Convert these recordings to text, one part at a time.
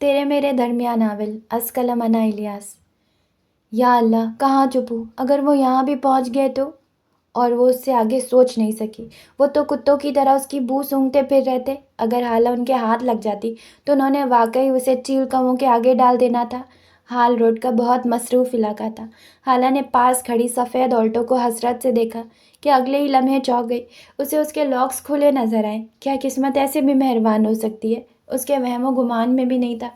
تیرے میرے درمیان ناول اسکلم انا الیاس۔ یا اللہ کہاں چھپوں، اگر وہ یہاں بھی پہنچ گئے تو؟ اور وہ اس سے آگے سوچ نہیں سکی۔ وہ تو کتوں کی طرح اس کی بو سونگھتے پھر رہتے۔ اگر حالہ ان کے ہاتھ لگ جاتی تو انہوں نے واقعی اسے چیل کووں کے آگے ڈال دینا تھا۔ ہال روڈ کا بہت مصروف علاقہ تھا۔ حالہ نے پاس کھڑی سفید آلٹو کو حسرت سے دیکھا کہ اگلے ہی لمحے چونک گئی۔ اسے اس کے لاکس کھلے نظر آئے۔ کیا قسمت ایسے بھی مہربان ہو سکتی ہے؟ اس کے وہم و گمان میں بھی نہیں تھا۔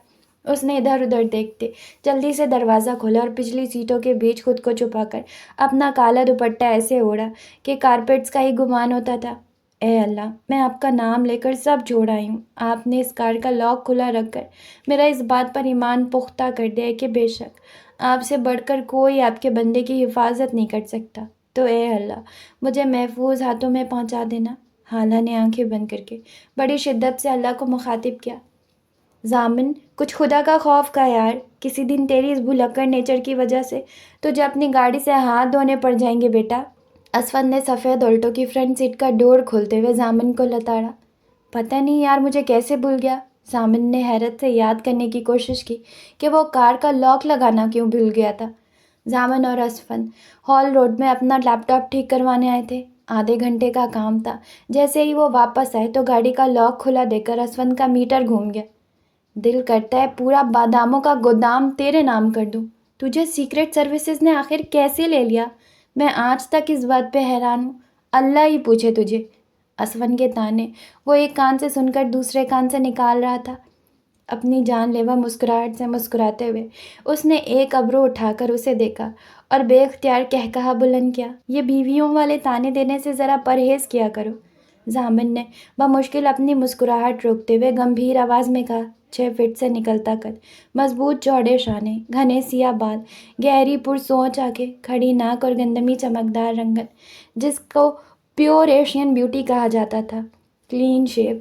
اس نے ادھر ادھر دیکھتے جلدی سے دروازہ کھولا اور پچھلی سیٹوں کے بیچ خود کو چھپا کر اپنا کالا دوپٹہ ایسے اوڑھا کہ کارپیٹس کا ہی گمان ہوتا تھا۔ اے اللہ، میں آپ کا نام لے کر سب چھوڑ آئی ہوں۔ آپ نے اس کار کا لاک کھلا رکھ کر میرا اس بات پر ایمان پختہ کر دیا ہے کہ بے شک آپ سے بڑھ کر کوئی آپ کے بندے کی حفاظت نہیں کر سکتا۔ تو اے اللہ مجھے محفوظ ہاتھوں میں پہنچا دینا۔ حالہ نے آنکھیں بند کر کے بڑی شدت سے اللہ کو مخاطب کیا۔ ضامن کچھ خدا کا خوف کا یار، کسی دن تیری اس بھلکڑ نیچر کی وجہ سے تجھے اپنی گاڑی سے ہاتھ دھونے پڑ جائیں گے بیٹا۔ اسفند نے سفید آلٹو کی فرنٹ سیٹ کا ڈور کھولتے ہوئے ضامن کو لتاڑا۔ پتہ نہیں یار مجھے کیسے بھول گیا۔ ضامن نے حیرت سے یاد کرنے کی کوشش کی کہ وہ کار کا لاک لگانا کیوں بھول گیا تھا۔ ضامن اور اسفند ہال روڈ میں اپنا لیپ ٹاپ ٹھیک کروانے آئے تھے۔ آدھے گھنٹے کا کام تھا۔ جیسے ہی وہ واپس آئے تو گاڑی کا لاک کھلا دیکھ کر اسفند کا میٹر گھوم گیا۔ دل کرتا ہے پورا باداموں کا گودام تیرے نام کر دوں۔ تجھے سیکرٹ سروسز نے آخر کیسے لے لیا؟ میں آج تک اس بات پہ حیران ہوں۔ اللہ ہی پوچھے تجھے۔ اسفند کے تانے وہ ایک کان سے سن کر دوسرے کان سے نکال رہا تھا۔ اپنی جان لیوا مسکراہٹ سے مسکراتے ہوئے اس نے ایک ابرو اٹھا کر اسے دیکھا اور بے اختیار قہقہا بلند کیا۔ یہ بیویوں والے تانے دینے سے ذرا پرہیز کیا کرو۔ ضامن نے بمشکل اپنی مسکراہٹ روکتے ہوئے گمبھیر آواز میں کہا۔ 6 فٹ سے نکلتا قد، مضبوط چوڑے شانے، گھنے سیاہ بال، گہری پرسونچ آنکھیں، کھڑی ناک اور گندمی چمکدار رنگت جس کو پیور ایشین بیوٹی کہا جاتا تھا۔ کلین شیو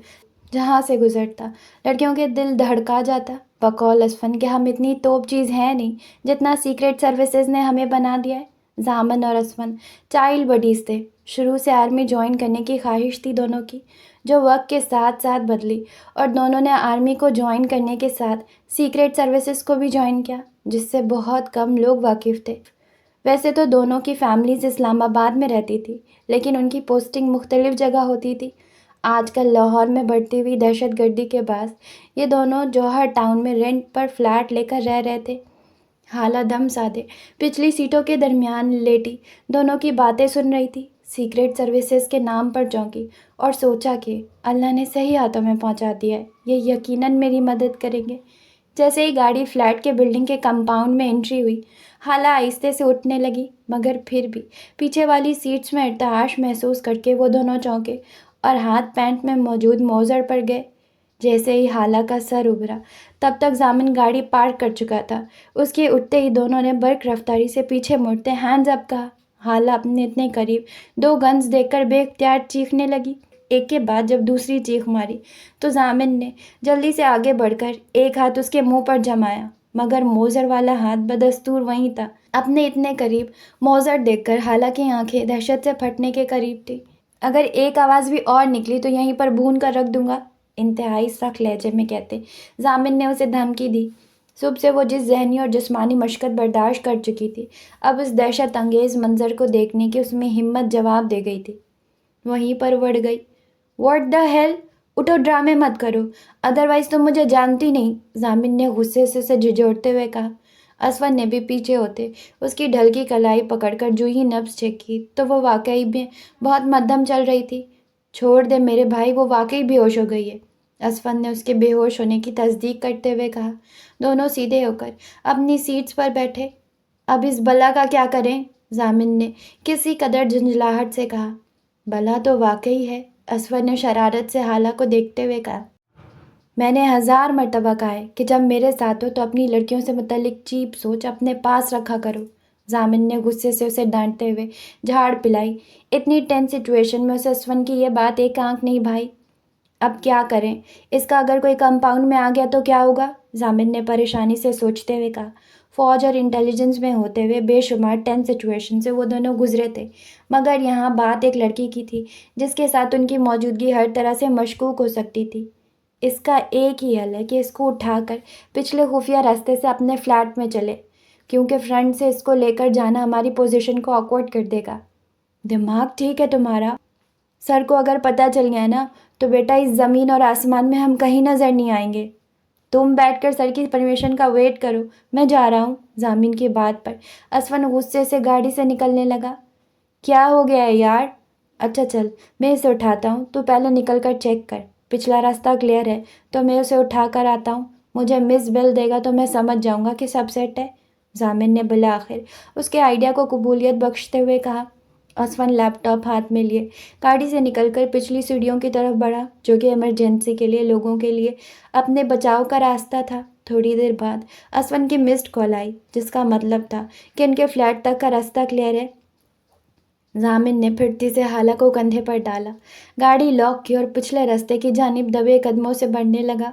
جہاں سے گزرتا لڑکیوں کے دل دھڑکا جاتا۔ بقول اسفند کہ ہم اتنی توپ چیز ہیں نہیں جتنا سیکرٹ سروسز نے ہمیں بنا دیا ہے۔ ضامن اور اسفند چائلڈ بڈیز تھے۔ شروع سے آرمی جوائن کرنے کی خواہش تھی دونوں کی، جو وقت کے ساتھ ساتھ بدلی، اور دونوں نے آرمی کو جوائن کرنے کے ساتھ سیکرٹ سروسز کو بھی جوائن کیا، جس سے بہت کم لوگ واقف تھے۔ ویسے تو دونوں کی فیملیز اسلام آباد میں رہتی تھی، لیکن ان کی پوسٹنگ مختلف جگہ ہوتی تھی۔ آج کل لاہور میں بڑھتی ہوئی دہشت گردی کے باعث یہ دونوں جوہر ٹاؤن میں رینٹ پر فلیٹ لے کر رہ رہے تھے۔ حالہ دم سادے پچھلی سیٹوں کے درمیان لیٹی دونوں کی باتیں سن رہی تھی۔ سیکرٹ سروسز کے نام پر چونکی اور سوچا کہ اللہ نے صحیح ہاتھوں میں پہنچا دیا ہے، یہ یقیناً میری مدد کریں گے۔ جیسے ہی گاڑی فلیٹ کے بلڈنگ کے کمپاؤنڈ میں انٹری ہوئی، حالہ آہستہ سے اٹھنے لگی، مگر پھر بھی پیچھے والی سیٹس میں ارتعاش محسوس کر کے وہ دونوں چونکے اور ہاتھ پینٹ میں موجود موزر پر گئے۔ جیسے ہی حالہ کا سر ابھرا، تب تک ضامن گاڑی پارک کر چکا تھا۔ اس کے اٹھتے ہی دونوں نے برق رفتاری سے پیچھے مڑتے ہینڈز اپ کہا۔ حالہ اپنے اتنے قریب 2 گنز دیکھ کر بے اختیار چیخنے لگی۔ ایک کے بعد جب دوسری چیخ ماری تو ضامن نے جلدی سے آگے بڑھ کر ایک ہاتھ اس کے منہ پر جمایا، مگر موزر والا ہاتھ بدستور وہیں تھا۔ اپنے اتنے قریب موزر دیکھ کر حالہ کی آنکھیں دہشت سے پھٹنے کے قریب تھی۔ اگر ایک آواز بھی اور نکلی تو یہیں پر بھون کر رکھ دوں گا، انتہائی سخت لہجے میں کہتے ضامن نے اسے دھمکی دی۔ صبح سے وہ جس ذہنی اور جسمانی مشقت برداشت کر چکی تھی، اب اس دہشت انگیز منظر کو دیکھنے کی اس میں ہمت جواب دے گئی تھی۔ وہیں پر بڑھ گئی۔ What the hell! اٹھو، ڈرامے مت کرو، ادروائز تم مجھے جانتی نہیں، ضامن نے غصے سے اسے جھنجھوڑتے ہوئے کہا۔ اسفند نے بھی پیچھے ہوتے اس کی ڈھل کی کلائی پکڑ کر جو ہی نبض چیک کی تو وہ واقعی میں بہت مدھم چل رہی تھی۔ چھوڑ دے میرے بھائی، وہ واقعی بے ہوش ہو گئی ہے، اسفند نے اس کے بے ہوش ہونے کی تصدیق کرتے ہوئے کہا۔ دونوں سیدھے ہو کر اپنی سیٹس پر بیٹھے۔ اب اس بلا کا کیا کریں؟ ضامن نے کسی قدر جھنجھلاہٹ سے کہا۔ بلا تو واقعی ہے، اسفند نے شرارت سے حالہ کو دیکھتے ہوئے کہا۔ میں نے 1000 مرتبہ کہا ہے کہ جب میرے ساتھ ہو تو اپنی لڑکیوں سے متعلق چیپ سوچ اپنے پاس رکھا کرو۔ ضامن نے غصے سے اسے ڈانٹتے ہوئے جھاڑ پلائی۔ اتنی ٹینس سچویشن میں اسے اسفند کی یہ بات ایک آنکھ نہیں بھائی۔ اب کیا کریں؟ اس کا اگر کوئی کمپاؤنڈ میں آ گیا تو کیا ہوگا؟ ضامن نے پریشانی سے سوچتے ہوئے کہا۔ فوج اور انٹیلیجنس میں ہوتے ہوئے بے شمار ٹینس سچویشن سے وہ دونوں گزرے تھے، مگر یہاں بات ایک لڑکی کی تھی جس کے ساتھ ان کی موجودگی ہر طرح سے مشکوک ہو سکتی تھی۔ اس کا ایک ہی حل ہے کہ اس کو اٹھا کر پچھلے خفیہ راستے سے اپنے فلیٹ میں چلے، کیونکہ فرنٹ سے اس کو لے کر جانا ہماری پوزیشن کو آکورڈ کر دے گا۔ دماغ ٹھیک ہے تمہارا؟ سر کو اگر پتہ چل گیا نا تو بیٹا اس زمین اور آسمان میں ہم کہیں نظر نہیں آئیں گے۔ تم بیٹھ کر سر کی پرمیشن کا ویٹ کرو، میں جا رہا ہوں۔ ضامن کی بات پر اسفن غصے سے گاڑی سے نکلنے لگا۔ کیا ہو گیا ہے یار؟ اچھا چل، میں اسے اٹھاتا ہوں، تو پہلے نکل کر چیک کر، پچھلا راستہ کلیئر ہے تو میں اسے اٹھا کر آتا ہوں، مجھے مس بیل دے گا تو میں سمجھ جاؤں گا کہ سب سیٹ ہے۔ ضامن نے بالآخر اس کے آئیڈیا کو قبولیت بخشتے ہوئے کہا۔ اسفن لیپ ٹاپ ہاتھ میں لیے گاڑی سے نکل کر پچھلی سیڑھیوں کی طرف بڑھا، جو کہ ایمرجنسی کے لیے لوگوں کے لیے اپنے بچاؤ کا راستہ تھا۔ تھوڑی دیر بعد اسفن کی مسڈ کال آئی، جس کا مطلب تھا کہ ان کے فلیٹ تک کا راستہ کلیئر ہے۔ ضامن نے پھرتی سے حالہ کو کندھے پر ڈالا، گاڑی لاک کی اور پچھلے راستے کی جانب دبے قدموں سے بڑھنے لگا۔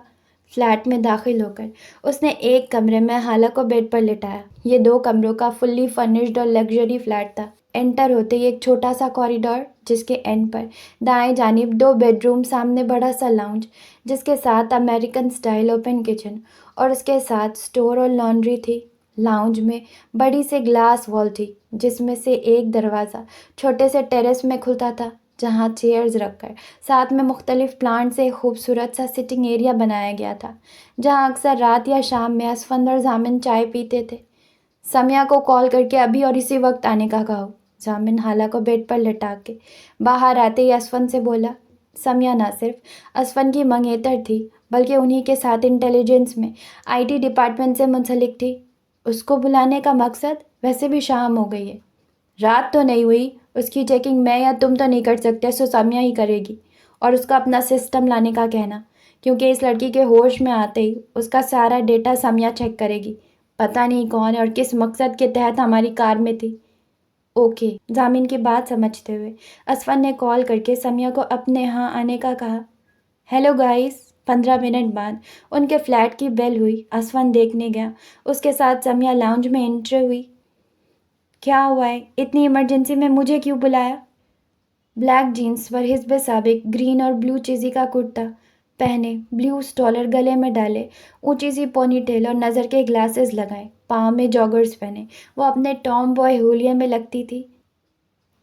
فلیٹ میں داخل ہو کر اس نے ایک کمرے میں حالہ کو بیڈ پر لٹایا۔ یہ 2 کمروں کا فلی فرنشڈ اور لگژری فلیٹ تھا۔ انٹر ہوتے ہی ایک چھوٹا سا کوریڈور، جس کے اینڈ پر دائیں جانب 2 بیڈ روم، سامنے بڑا سا لاؤنج جس کے ساتھ امریکن سٹائل اوپن کچن اور اس کے ساتھ سٹور اور لانڈری تھی۔ لاؤنج میں بڑی سی گلاس وال تھی، جس میں سے ایک دروازہ چھوٹے سے ٹیرس میں کھلتا تھا، جہاں چیئرز رکھ کر ساتھ میں مختلف پلانٹ سے ایک خوبصورت سا سٹنگ ایریا بنایا گیا تھا، جہاں اکثر رات یا شام میں اسفند اور ضامن چائے پیتے تھے۔ سمیہ کو کال کر کے ابھی اور اسی وقت آنے کا کہو۔ ضامن حالہ کو بیڈ پر لٹا کے باہر آتے ہی اسفند سے بولا۔ سمیہ نہ صرف اسفند کی منگیتر تھی، بلکہ انہی کے ساتھ انٹیلیجنس میں IT ڈپارٹمنٹ سے منسلک تھی۔ اس کو بلانے کا مقصد؟ ویسے بھی شام ہو گئی ہے، رات تو نہیں ہوئی، اس کی چیکنگ میں یا تم تو نہیں کر سکتے، سو سمیہ ہی کرے گی، اور اس کا اپنا سسٹم لانے کا کہنا، کیونکہ اس لڑکی کے ہوش میں آتے ہی اس کا سارا ڈیٹا سمیہ چیک کرے گی، پتہ نہیں کون اور کس مقصد کے تحت ہماری کار میں تھی۔ اوکے، ضامن کی بات سمجھتے ہوئے اسفن نے کال کر کے سمیہ کو اپنے ہاں آنے کا کہا۔ Hello guys. 15 منٹ بعد ان کے فلیٹ کی بیل ہوئی۔ اسفن دیکھنے گیا، اس کے ساتھ سمیہ لاؤنج میں انٹر ہوئی۔ کیا ہوا ہے؟ اتنی ایمرجنسی میں مجھے کیوں بلایا؟ بلیک جینس پر حزب سابق، گرین اور بلو چیزی کا کرتا پہنے، بلو سٹولر گلے میں ڈالے، اونچی سی پونی ٹیل اور نظر کے گلاسز لگائے، پاؤں میں جاگرز پہنے، وہ اپنے ٹام بوائے ہولیا میں لگتی تھی۔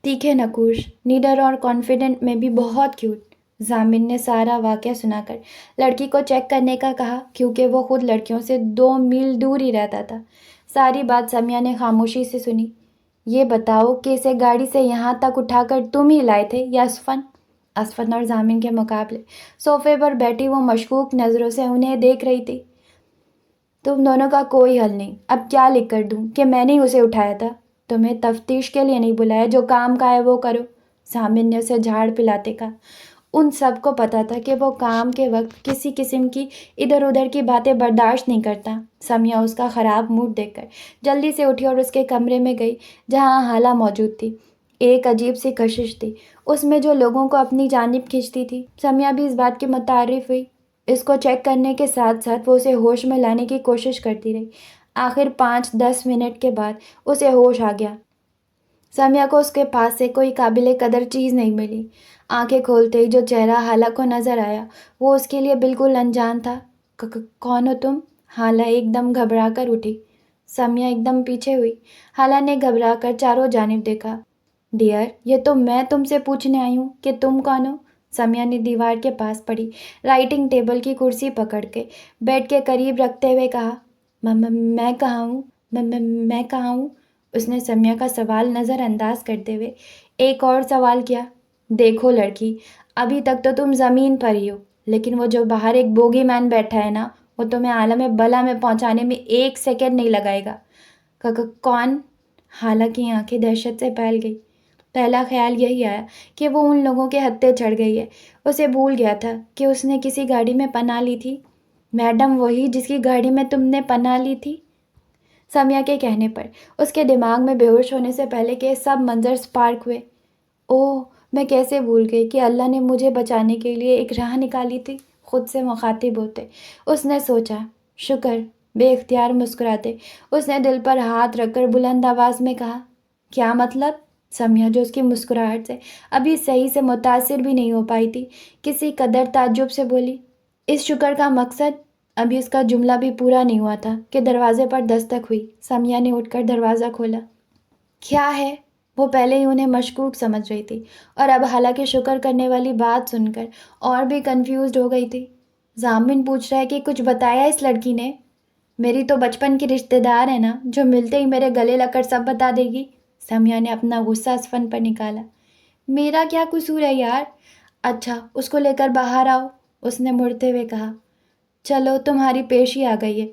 تیکھے نقوش، نیڈر اور کانفیڈنٹ میں بھی بہت کیوٹ۔ ضامن نے سارا واقعہ سنا کر لڑکی کو چیک کرنے کا کہا، کیونکہ وہ خود لڑکیوں سے 2 میل دور ہی رہتا تھا۔ ساری بات سمیہ نے خاموشی سے سنی۔ یہ بتاؤ کہ اسے گاڑی سے یہاں تک اٹھا کر تم ہی لائے تھے یا اسفن؟ اسفن اور ضامن کے مقابلے صوفے پر بیٹھی وہ مشکوک نظروں سے انہیں دیکھ رہی تھی۔ تم دونوں کا کوئی حل نہیں، اب کیا لکھ کر دوں کہ میں نے اسے اٹھایا تھا؟ تمہیں تفتیش کے لیے نہیں بلایا، جو کام کا ہے وہ کرو، ضامن نے اسے جھاڑ پلاتے کہا۔ ان سب کو پتا تھا کہ وہ کام کے وقت کسی قسم کی ادھر ادھر کی باتیں برداشت نہیں کرتا۔ سمیہ اس کا خراب موڈ دیکھ کر جلدی سے اٹھی اور اس کے کمرے میں گئی، جہاں حالہ موجود تھی۔ ایک عجیب سی کشش تھی اس میں جو لوگوں کو اپنی جانب کھینچتی تھی۔ سمیہ بھی اس بات کی متعارف ہوئی۔ اس کو چیک کرنے کے ساتھ ساتھ وہ اسے ہوش میں لانے کی کوشش کرتی رہی۔ آخر 5-10 منٹ کے بعد اسے ہوش آ گیا۔ سمیہ کو اس کے پاس سے کوئی قابل قدر چیز نہیں ملی۔ آنکھیں کھولتے ہی جو چہرہ حالہ کو نظر آیا وہ اس کے لیے بالکل انجان تھا۔ کون ہو تم؟ حالہ ایک دم گھبرا کر اٹھی۔ سمیہ ایک دم پیچھے ہوئی۔ حالہ نے گھبرا کر چاروں جانب دیکھا۔ ڈیئر، یہ تو میں تم سے پوچھنے آئی ہوں کہ تم کون ہو؟ سمیہ نے دیوار کے پاس پڑی رائٹنگ ٹیبل کی کرسی پکڑ کے بیڈ کے قریب رکھتے ہوئے کہا۔ میں کہاں ہوں؟ میں کہاں ہوں؟ اس نے سمیہ کا سوال نظر انداز کرتے ہوئے ایک اور سوال کیا۔ دیکھو لڑکی، ابھی تک تو تم زمین پر ہی ہو، لیکن وہ جو باہر ایک بوگی مین بیٹھا ہے نا، وہ تمہیں عالم بلا میں پہنچانے میں 1 سیکنڈ نہیں لگائے گا۔ کون؟ حالہ کی آنکھیں دہشت سے پھیل گئی۔ پہلا خیال یہی آیا کہ وہ ان لوگوں کے ہتھے چڑھ گئی ہے۔ اسے بھول گیا تھا کہ اس نے کسی گاڑی میں پناہ لی تھی۔ میڈم وہی جس کی گاڑی میں تم نے پناہ لی تھی؟ سمیہ کے کہنے پر اس کے دماغ میں بے ہوش ہونے سے پہلے کہ سب منظر سپارک ہوئے۔ اوہ، میں کیسے بھول گئی کہ اللہ نے مجھے بچانے کے لیے ایک راہ نکالی تھی۔ خود سے مخاطب ہوتے اس نے سوچا۔ شکر۔ بے اختیار مسکراتے اس نے دل پر ہاتھ رکھ کر بلند آواز میں کہا۔ کیا مطلب؟ سمیہ، جو اس کی مسکراہٹ سے ابھی صحیح سے متاثر بھی نہیں ہو پائی تھی، کسی قدر تعجب سے بولی۔ اس شکر کا مقصد، ابھی اس کا جملہ بھی پورا نہیں ہوا تھا کہ دروازے پر دستک ہوئی۔ سمیہ نے اٹھ کر دروازہ کھولا۔ کیا ہے؟ وہ پہلے ہی انہیں مشکوک سمجھ رہی تھی اور اب حالانکہ شکر کرنے والی بات سن کر اور بھی کنفیوزڈ ہو گئی تھی۔ ضامن پوچھ رہا ہے کہ کچھ بتایا اس لڑکی نے؟ میری تو بچپن کی رشتہ دار ہے نا، جو ملتے ہی میرے گلے لگ کر سب بتا دے گی۔ سمیہ نے اپنا غصہ اسفن پر نکالا۔ میرا کیا قصور ہے یار؟ اچھا اس کو لے کر باہر آؤ، اس نے مڑتے ہوئے کہا۔ چلو تمہاری پیشی آ گئی ہے۔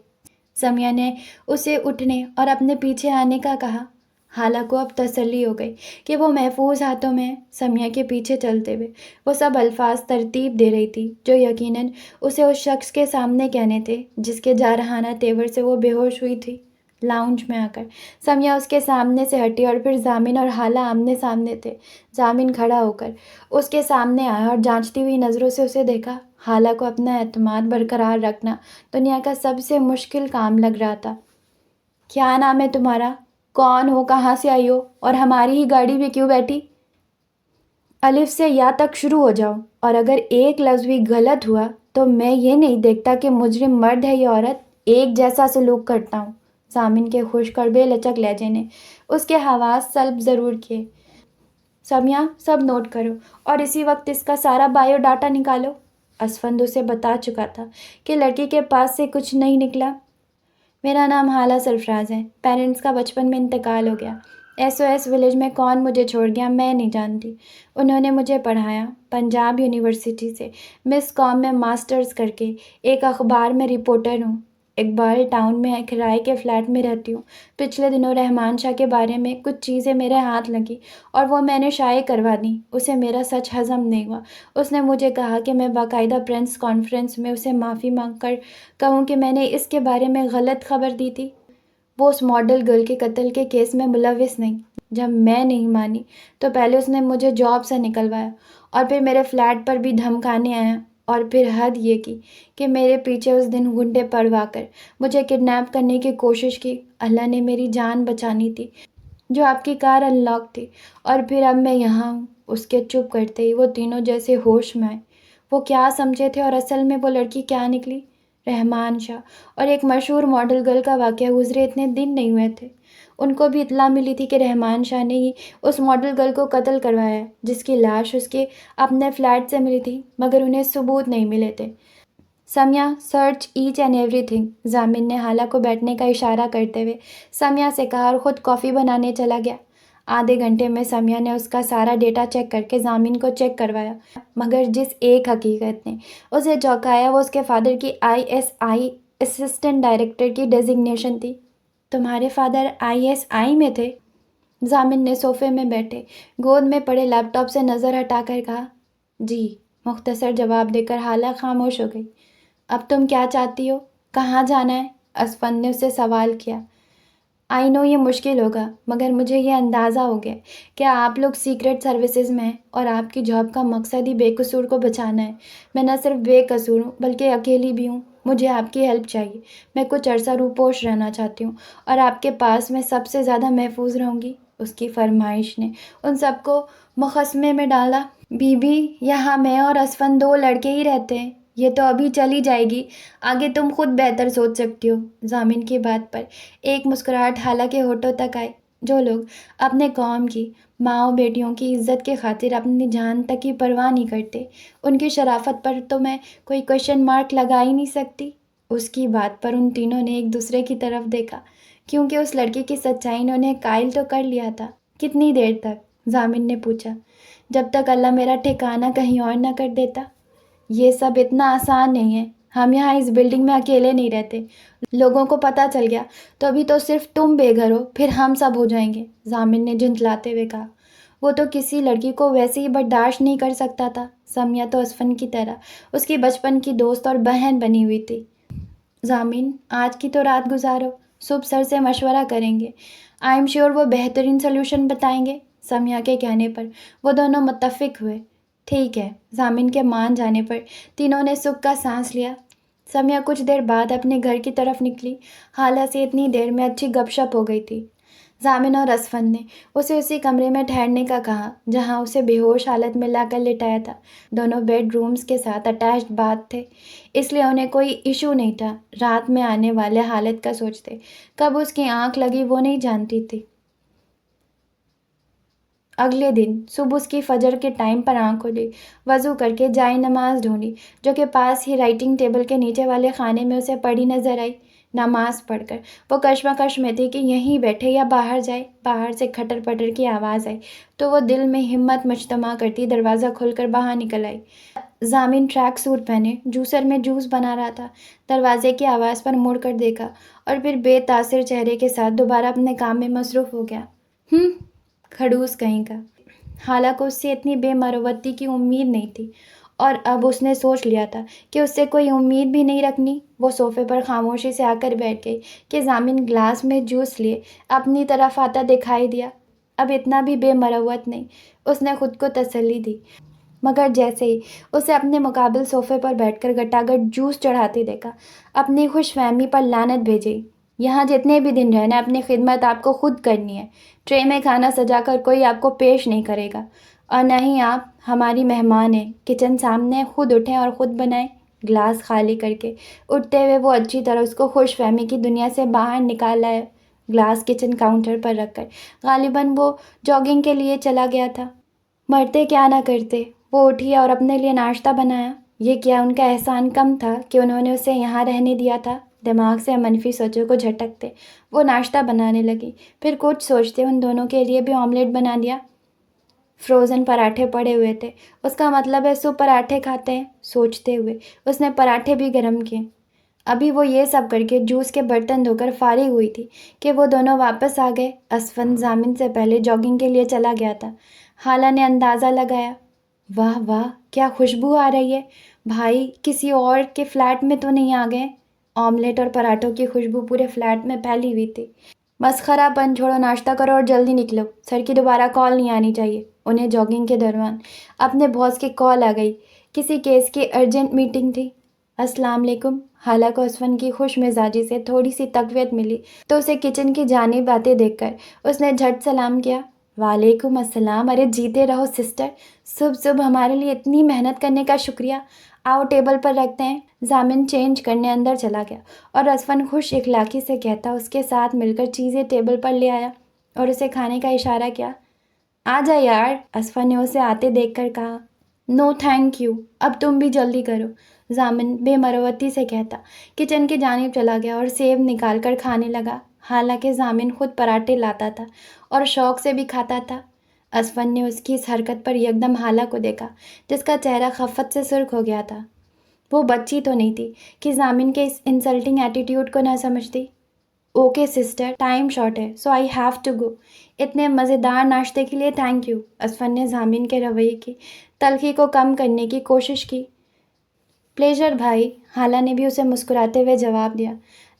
سمیہ نے اسے اٹھنے اور اپنے پیچھے آنے کا کہا۔ حالہ کو اب تسلی ہو گئی کہ وہ محفوظ ہاتھوں میں ہے۔ سمیہ کے پیچھے چلتے ہوئے وہ سب الفاظ ترتیب دے رہی تھی جو یقیناً اسے اس شخص کے سامنے کہنے تھے جس کے جارحانہ تیور سے وہ بے ہوش ہوئی تھی۔ لاؤنج میں آ کر سمیہ اس کے سامنے سے ہٹی اور پھر ضامن اور حالہ آمنے سامنے تھے۔ ضامن کھڑا ہو کر اس کے سامنے آیا اور جانچتی ہوئی نظروں سے اسے دیکھا۔ حالہ کو اپنا اعتماد برقرار رکھنا دنیا کا سب سے مشکل کام لگ رہا تھا۔ کیا نام ہے تمہارا؟ کون ہو؟ کہاں سے آئی ہو؟ اور ہماری ہی گاڑی میں کیوں بیٹھی؟ الف سے یا تک شروع ہو جاؤ، اور اگر ایک لفظ بھی غلط ہوا تو میں یہ نہیں دیکھتا کہ مجرم مرد ہے یا عورت، ایک جیسا سلوک کرتا ہوں۔ ضامن کے خشک اور بے لچک لہجے نے اس کے حواس سلب ضرور کیے۔ سمیہ سب نوٹ کرو اور اسی وقت اس کا سارا بایو ڈاٹا نکالو۔ اسفند اسے بتا چکا تھا کہ لڑکی کے پاس سے کچھ نہیں نکلا۔ میرا نام حالہ سرفراز ہے، پیرنٹس کا بچپن میں انتقال ہو گیا۔ SOS ولیج میں کون مجھے چھوڑ گیا میں نہیں جانتی۔ انہوں نے مجھے پڑھایا، پنجاب یونیورسٹی سے مس کام میں ماسٹرز کر کے ایک اخبار میں رپورٹر ہوں۔ اقبال ٹاؤن میں ایک کرائے کے فلیٹ میں رہتی ہوں۔ پچھلے دنوں رحمان شاہ کے بارے میں کچھ چیزیں میرے ہاتھ لگیں اور وہ میں نے شائع کروا دیں۔ اسے میرا سچ ہضم نہیں ہوا۔ اس نے مجھے کہا کہ میں باقاعدہ پریس کانفرنس میں اسے معافی مانگ کر کہوں کہ میں نے اس کے بارے میں غلط خبر دی تھی۔ وہ اس ماڈل گرل کے قتل کے کیس میں ملوث نہیں۔ جب میں نہیں مانی تو پہلے اس نے مجھے جاب سے نکلوایا اور پھر میرے فلیٹ پر بھی دھمکانے آیا، اور پھر حد یہ کی کہ میرے پیچھے اس دن گنڈے پڑوا کر مجھے کڈنیپ کرنے کی کوشش کی۔ اللہ نے میری جان بچانی تھی جو آپ کی کار انلاک تھی، اور پھر اب میں یہاں ہوں۔ اس کے چپ کرتے ہی وہ تینوں جیسے ہوش میں آئے۔ وہ کیا سمجھے تھے اور اصل میں وہ لڑکی کیا نکلی؟ رحمان شاہ اور ایک مشہور ماڈل گرل کا واقعہ گزرے اتنے دن نہیں ہوئے تھے۔ ان کو بھی اطلاع ملی تھی کہ رحمان شاہ نے ہی اس ماڈل گرل کو قتل کروایا ہے، جس کی لاش اس کے اپنے فلیٹ سے ملی تھی، مگر انہیں ثبوت نہیں ملے تھے۔ سمیہ سرچ ایچ اینڈ ایوری تھنگ۔ ضامن نے حالہ کو بیٹھنے کا اشارہ کرتے ہوئے سمیہ سے کہا اور خود کافی بنانے چلا گیا۔ آدھے گھنٹے میں سمیہ نے اس کا سارا ڈیٹا چیک کر کے ضامن کو چیک کروایا، مگر جس ایک حقیقت نے اسے چونکایا وہ اس کے فادر کی ISI اسسٹنٹ ڈائریکٹر کی ڈیزگنیشن تھی۔ تمہارے فادر ISI میں تھے؟ ضامن نے صوفے میں بیٹھے گود میں پڑے لیپ ٹاپ سے نظر ہٹا کر کہا۔ جی، مختصر جواب دے کر حالہ خاموش ہو گئی۔ اب تم کیا چاہتی ہو؟ کہاں جانا ہے؟ اسفند نے اس سے سوال کیا۔ آئی نو یہ مشکل ہوگا، مگر مجھے یہ اندازہ ہو گیا کہ آپ لوگ سیکرٹ سروسز میں ہیں اور آپ کی جاب کا مقصد ہی بے قصور کو بچانا ہے۔ میں نہ صرف بے قصور ہوں بلکہ اکیلی بھی ہوں۔ مجھے آپ کی ہیلپ چاہیے۔ میں کچھ عرصہ روپوش رہنا چاہتی ہوں اور آپ کے پاس میں سب سے زیادہ محفوظ رہوں گی۔ اس کی فرمائش نے ان سب کو مخسمے میں ڈالا۔ بی بی، یہاں میں اور اسفند دو لڑکے ہی رہتے ہیں۔ یہ تو ابھی چلی جائے گی، آگے تم خود بہتر سوچ سکتی ہو۔ ضامن کی بات پر ایک مسکراہٹ حالہ کے ہونٹوں تک آئی۔ جو لوگ اپنے قوم کی ماؤں بیٹیوں کی عزت کی خاطر اپنی جان تک کی پرواہ نہیں کرتے، ان کی شرافت پر تو میں کوئی کوشچن مارک لگا ہی نہیں سکتی۔ اس کی بات پر ان تینوں نے ایک دوسرے کی طرف دیکھا، کیونکہ اس لڑکی کی سچائی نے انہیں قائل تو کر لیا تھا۔ کتنی دیر تک؟ ضامن نے پوچھا۔ جب تک اللہ میرا ٹھکانہ کہیں اور نہ کر دیتا۔ یہ سب اتنا آسان نہیں ہے۔ ہم یہاں اس بلڈنگ میں اکیلے نہیں رہتے۔ لوگوں کو پتہ چل گیا تو ابھی تو صرف تم بے گھر ہو، پھر ہم سب ہو جائیں گے، ضامن نے جھنجھلاتے ہوئے کہا۔ وہ تو کسی لڑکی کو ویسے ہی برداشت نہیں کر سکتا تھا۔ سمیہ تو اسفند کی طرح اس کی بچپن کی دوست اور بہن بنی ہوئی تھی۔ ضامن، آج کی تو رات گزارو، صبح سر سے مشورہ کریں گے۔ آئی ایم شیور وہ بہترین سلوشن بتائیں گے۔ سمیہ کے کہنے پر وہ دونوں متفق ہوئے۔ ٹھیک ہے۔ ضامن کے مان جانے پر تینوں نے سکھ کا سانس لیا۔ سمیہ کچھ دیر بعد اپنے گھر کی طرف نکلی۔ حالہ سے اتنی دیر میں اچھی گپ شپ ہو گئی تھی۔ ضامن اور اسفن نے اسے اسی کمرے میں ٹھہرنے کا کہا جہاں اسے بے ہوش حالت میں لا کر لٹایا تھا۔ دونوں بیڈ رومز کے ساتھ اٹیچڈ باتھ تھے، اس لیے انہیں کوئی ایشو نہیں تھا۔ رات میں آنے والے حالت کا سوچتے، کب اس کی آنکھ لگی وہ نہیں جانتی تھی۔ اگلے دن صبح اس کی فجر کے ٹائم پر آنکھ کھلی، وضو کر کے جائے نماز ڈھونڈی جو کہ پاس ہی رائٹنگ ٹیبل کے نیچے والے خانے میں اسے پڑی نظر آئی۔ نماز پڑھ کر وہ کشمکش میں تھی کہ یہیں بیٹھے یا باہر جائے۔ باہر سے کھٹر پٹر کی آواز آئی تو وہ دل میں ہمت مجتمع کرتی دروازہ کھول کر باہر نکل آئی۔ ضامن ٹریک سوٹ پہنے جوسر میں جوس بنا رہا تھا۔ دروازے کی آواز پر مڑ کر دیکھا اور پھر بے تاثر چہرے کے ساتھ دوبارہ اپنے کام میں مصروف ہو گیا۔ کھڑوس کہیں کا۔ حالانکہ اس سے اتنی بے مروتی کی امید نہیں تھی، اور اب اس نے سوچ لیا تھا کہ اس سے کوئی امید بھی نہیں رکھنی۔ وہ صوفے پر خاموشی سے آ کر بیٹھ گئی کہ ضامن گلاس میں جوس لیے اپنی طرف آتا دکھائی دیا۔ اب اتنا بھی بے مروت نہیں، اس نے خود کو تسلی دی، مگر جیسے ہی اسے اپنے مقابل صوفے پر بیٹھ کر گٹاگٹ جوس چڑھاتے دیکھا، اپنی خوش فہمی پر لعنت بھیجی۔ یہاں جتنے بھی دن رہنا اپنی خدمت آپ کو خود کرنی ہے۔ ٹرے میں کھانا سجا کر کوئی آپ کو پیش نہیں کرے گا، اور نہ ہی آپ ہماری مہمان ہیں۔ کچن سامنے، خود اٹھیں اور خود بنائیں۔ گلاس خالی کر کے اٹھتے ہوئے وہ اچھی طرح اس کو خوش فہمی کی دنیا سے باہر نکال لایا۔ گلاس کچن کاؤنٹر پر رکھ کر غالباً وہ جاگنگ کے لیے چلا گیا تھا۔ مرتے کیا نہ کرتے، وہ اٹھی اور اپنے لیے ناشتہ بنایا۔ یہ کیا ان کا احسان کم تھا کہ انہوں نے اسے یہاں رہنے دیا تھا؟ دماغ سے منفی سوچوں کو جھٹکتے وہ ناشتہ بنانے لگی، پھر کچھ سوچتے ان دونوں کے لیے بھی آملیٹ بنا دیا۔ فروزن پراٹھے پڑے ہوئے تھے، اس کا مطلب ہے صبح پراٹھے کھاتے ہیں۔ سوچتے ہوئے اس نے پراٹھے بھی گرم کیے۔ ابھی وہ یہ سب کر کے جوس کے برتن دھو کر فارغ ہوئی تھی کہ وہ دونوں واپس آ گئے۔ اسفن ضامن سے پہلے جاگنگ کے لیے چلا گیا تھا۔ خالہ نے اندازہ لگایا، واہ واہ کیا خوشبو آ رہی ہے، بھائی کسی اور کے فلیٹ میں تو نہیں آ گئے؟ آملیٹ اور پراٹھوں کی خوشبو پورے فلیٹ میں پھیلی ہوئی تھی۔ مسخرہ پن چھوڑو، ناشتہ کرو اور جلدی نکلو، سر کی دوبارہ کال نہیں آنی چاہیے۔ انہیں جاگنگ کے دوران اپنے باس کی کال آ گئی، کسی کیس کی ارجنٹ میٹنگ تھی۔ السلام علیکم۔ خالہ کو اسفن کی خوش مزاجی سے تھوڑی سی تقویت ملی تو اسے کچن کی جانب آتے دیکھ کر اس نے جھٹ سلام کیا۔ وعلیکم السلام، ارے جیتے رہو سسٹر، صبح صبح ہمارے لیے اتنی محنت کرنے کا شکریہ۔ آؤ ٹیبل پر رکھتے ہیں۔ ضامن چینج کرنے اندر چلا گیا اور اسفن خوش اخلاقی سے کہتا اس کے ساتھ مل کر چیزیں ٹیبل پر لے آیا اور اسے کھانے کا اشارہ کیا۔ آ جا یار، اسفن نے اسے آتے دیکھ کر کہا۔ نو تھینک یو، اب تم بھی جلدی کرو، ضامن بے مروتی سے کہتا کچن کی جانب چلا گیا اور سیب نکال کر کھانے لگا۔ حالانکہ ضامن خود پراٹھے لاتا تھا اور شوق سے بھی کھاتا تھا۔ اسفن نے اس کی اس حرکت پر یکدم خالہ کو دیکھا جس کا چہرہ خفت سے سرخ ہو گیا تھا۔ وہ بچی تو نہیں تھی کہ ضامن کے اس انسلٹنگ ایٹیٹیوڈ کو نہ سمجھتی۔ اوکے سسٹر، ٹائم شارٹ ہے سو آئی ہیو ٹو گو۔ اتنے مزیدار ناشتے کے لیے تھینک یو۔ اسفن نے ضامن کے رویے کی تلخی کو کم کرنے کی کوشش کی۔ پلیزر بھائی، خالہ نے بھی اسے مسکراتے ہوئے جواب دیا۔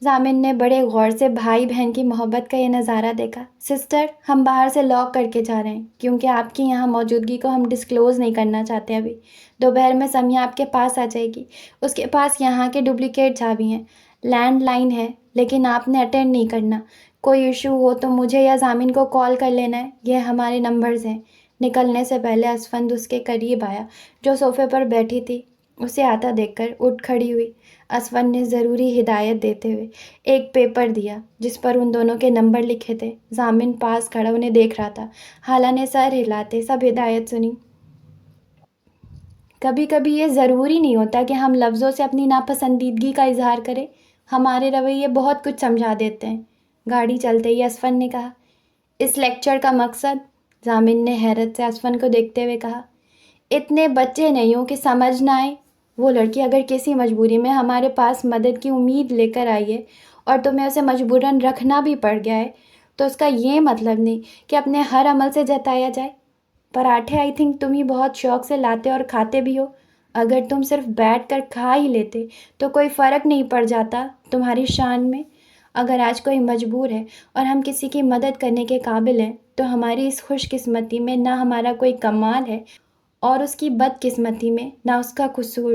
ضامن نے بڑے غور سے بھائی بہن کی محبت کا یہ نظارہ دیکھا۔ سسٹر، ہم باہر سے لاک کر کے جا رہے ہیں کیونکہ آپ کی یہاں موجودگی کو ہم ڈسکلوز نہیں کرنا چاہتے ابھی۔ دوپہر میں سمیہ آپ کے پاس آ جائے گی، اس کے پاس یہاں کے ڈپلیکیٹ چابی ہیں، لینڈ لائن ہے لیکن آپ نے اٹینڈ نہیں کرنا۔ کوئی ایشو ہو تو مجھے یا ضامن کو کال کر لینا ہے، یہ ہمارے نمبرز ہیں۔ نکلنے سے پہلے اسفند اس کے قریب آیا جو صوفے پر بیٹھی تھی۔ اسے آتا دیکھ کر اٹھ کھڑی ہوئی۔ اسفند نے ضروری ہدایت دیتے ہوئے ایک پیپر دیا جس پر ان دونوں کے نمبر لکھے تھے۔ ضامن پاس کھڑا انہیں دیکھ رہا تھا۔ خالہ نے سر ہلاتے سب ہدایت سنی۔ کبھی کبھی یہ ضروری نہیں ہوتا کہ ہم لفظوں سے اپنی ناپسندیدگی کا اظہار کریں، ہمارے رویے بہت کچھ سمجھا دیتے ہیں۔ گاڑی چلتے ہی اسفند نے کہا، اس لیکچر کا مقصد؟ ضامن نے حیرت سے اسفند کو دیکھتے ہوئے کہا، اتنے بچے نہیں ہوں کہ سمجھ نہ آئے۔ وہ لڑکی اگر کسی مجبوری میں ہمارے پاس مدد کی امید لے کر آئی ہے اور تمہیں اسے مجبوراً رکھنا بھی پڑ گیا ہے تو اس کا یہ مطلب نہیں کہ اپنے ہر عمل سے جتایا جائے۔ پراٹھے آئی تھنک تم ہی بہت شوق سے لاتے اور کھاتے بھی ہو۔ اگر تم صرف بیٹھ کر کھا ہی لیتے تو کوئی فرق نہیں پڑ جاتا تمہاری شان میں۔ اگر آج کوئی مجبور ہے اور ہم کسی کی مدد کرنے کے قابل ہیں تو ہماری اس خوش قسمتی میں نہ ہمارا کوئی کمال ہے اور اس کی بد قسمتی میں نہ اس کا قصور۔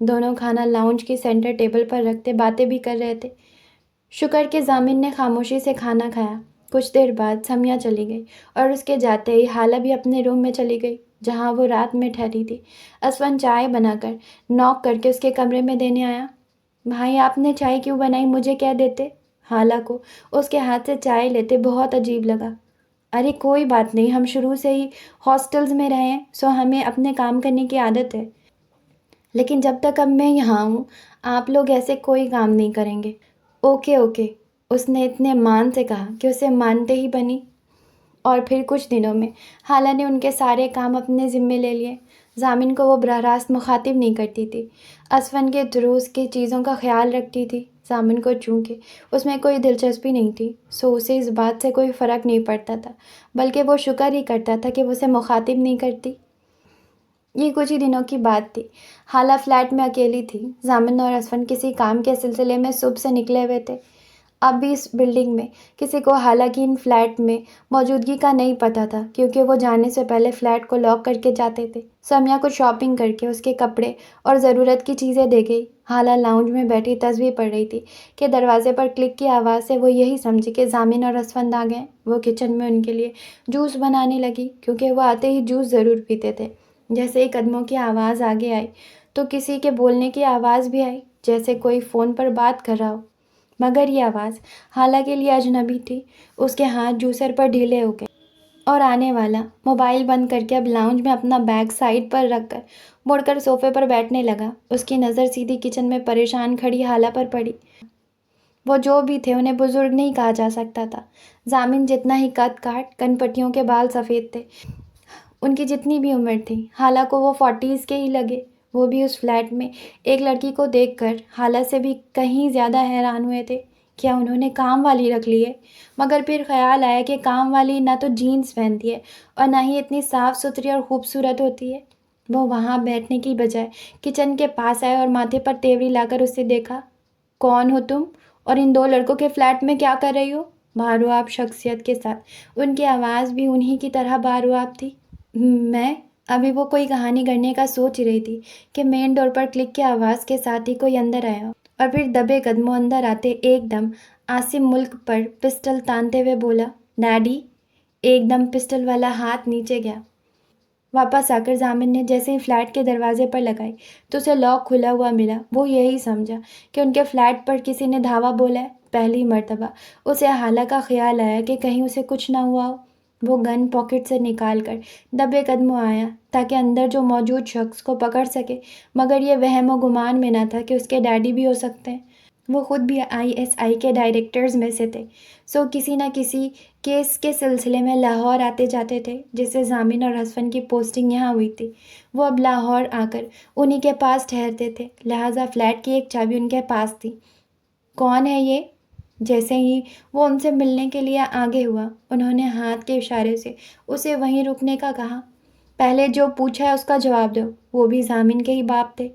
دونوں کھانا لاؤنج کی سینٹر ٹیبل پر رکھتے باتیں بھی کر رہے تھے۔ شکر کہ ضامن نے خاموشی سے کھانا کھایا۔ کچھ دیر بعد سمیہ چلی گئی اور اس کے جاتے ہی حالہ بھی اپنے روم میں چلی گئی جہاں وہ رات میں ٹھہری تھی۔ اسفن چائے بنا کر نوک کر کے اس کے کمرے میں دینے آیا۔ بھائی آپ نے چائے کیوں بنائی، مجھے کہہ دیتے۔ حالہ کو اس کے ہاتھ سے چائے لیتے بہت عجیب لگا۔ ارے کوئی بات نہیں، ہم شروع سے ہی ہاسٹلز میں رہے ہیں، سو ہمیں اپنے کام کرنے کی عادت ہے، لیکن جب تک اب میں یہاں ہوں آپ لوگ ایسے کوئی کام نہیں کریں گے۔ اوکے اوکے، اس نے اتنے مان سے کہا کہ اسے مانتے ہی بنی۔ اور پھر کچھ دنوں میں حالہ نے ان کے سارے کام اپنے ذمے لے لیے۔ ضامن کو وہ براہ راست مخاطب نہیں کرتی تھی، اسفن کے تھرو اس کی چیزوں کا خیال رکھتی تھی۔ ضامن کو چونکہ اس میں کوئی دلچسپی نہیں تھی، سو اسے اس بات سے کوئی فرق نہیں پڑتا تھا، بلکہ وہ شکر ہی کرتا تھا کہ وہ اسے مخاطب نہیں کرتی۔ یہ کچھ ہی دنوں کی بات تھی۔ حالہ فلیٹ میں اکیلی تھی۔ ضامن اور اسفن کسی کام کے سلسلے میں صبح سے نکلے ہوئے تھے۔ اب بھی اس بلڈنگ میں کسی کو حالہ کی ان فلیٹ میں موجودگی کا نہیں پتہ تھا، کیونکہ وہ جانے سے پہلے فلیٹ کو لاک کر کے جاتے تھے۔ سمیہ کچھ شاپنگ کر کے اس کے کپڑے اور ضرورت کی چیزیں دے گئی۔ حالہ لاؤنج میں بیٹھی تصویر پڑھ رہی تھی کہ دروازے پر کلک کی آواز سے وہ یہی سمجھی کہ ضامن اور اسفند آ گئے۔ وہ کچن میں ان کے لیے جوس بنانے لگی، کیونکہ وہ آتے ہی جوس ضرور پیتے تھے۔ جیسے ہی قدموں کی آواز آگے آئی تو کسی کے بولنے کی آواز بھی آئی، جیسے کوئی فون پر بات کر رہا ہو، مگر یہ آواز حالہ کے لیے اجنبی تھی۔ اس کے ہاتھ جوسر پر ڈھیلے ہو گئے اور آنے والا موبائل بند کر کے اب لاؤنج میں اپنا بیگ سائڈ پر رکھ کر مڑ کر صوفے پر بیٹھنے لگا۔ اس کی نظر سیدھی کچن میں پریشان کھڑی حالہ پر پڑی۔ وہ جو بھی تھے انہیں بزرگ نہیں کہا جا سکتا تھا۔ ضامن جتنا ہی قد کاٹ، کن پٹیوں کے بال سفید تھے، ان کی جتنی بھی عمر تھی حالہ کو وہ 40s کے ہی لگے۔ وہ بھی اس فلیٹ میں ایک لڑکی کو دیکھ کر حالہ سے بھی کہیں زیادہ حیران ہوئے تھے۔ کیا انہوں نے کام والی رکھ لی ہے؟ مگر پھر خیال آیا کہ کام والی نہ تو جینز پہنتی ہے اور نہ ہی اتنی صاف ستھری اور خوبصورت ہوتی ہے۔ وہ وہاں بیٹھنے کی بجائے کچن کے پاس آئے اور ماتھے پر تیوری لا کر اسے دیکھا۔ کون ہو تم؟ اور ان دو لڑکوں کے فلیٹ میں کیا کر رہی ہو؟ بارواب شخصیت کے ساتھ ان کی آواز بھی انہی کی طرح بارواب تھی۔ میں ابھی وہ کوئی کہانی گڑھنے کا سوچ رہی تھی کہ مین ڈور پر کلک کی آواز کے ساتھ ہی کوئی اندر آیا اور پھر دبے قدموں اندر آتے ایک دم عاصم ملک پر پسٹل تانتے ہوئے بولا، ڈیڈی۔ ایک دم پسٹل والا ہاتھ نیچے گیا۔ واپس آ کر ضامن نے جیسے ہی فلیٹ کے دروازے پر لگائی تو اسے لاک کھلا ہوا ملا۔ وہ یہی سمجھا کہ ان کے فلیٹ پر کسی نے دھاوا بولا ہے۔ پہلی مرتبہ اسے حالہ کا خیال آیا کہ کہیں اسے کچھ نہ ہوا ہو۔ وہ گن پاکٹ سے نکال کر دبے قدموں آیا تاکہ اندر جو موجود شخص کو پکڑ سکے، مگر یہ وہم و گمان میں نہ تھا کہ اس کے ڈیڈی بھی ہو سکتے ہیں۔ وہ خود بھی ISI کے ڈائریکٹرز میں سے تھے، سو کسی نہ کسی کیس کے سلسلے میں لاہور آتے جاتے تھے، جس سے ضامن اور اسفن کی پوسٹنگ یہاں ہوئی تھی۔ وہ اب لاہور آ کر انہی کے پاس ٹھہرتے تھے، لہٰذا فلیٹ کی ایک چابی ان کے پاس تھی۔ کون ہے یہ؟ جیسے ہی وہ ان سے ملنے کے لیے آگے ہوا، انہوں نے ہاتھ کے اشارے سے اسے وہیں رکنے کا کہا۔ پہلے جو پوچھا ہے اس کا جواب دو۔ وہ بھی ضامن کے ہی باپ تھے۔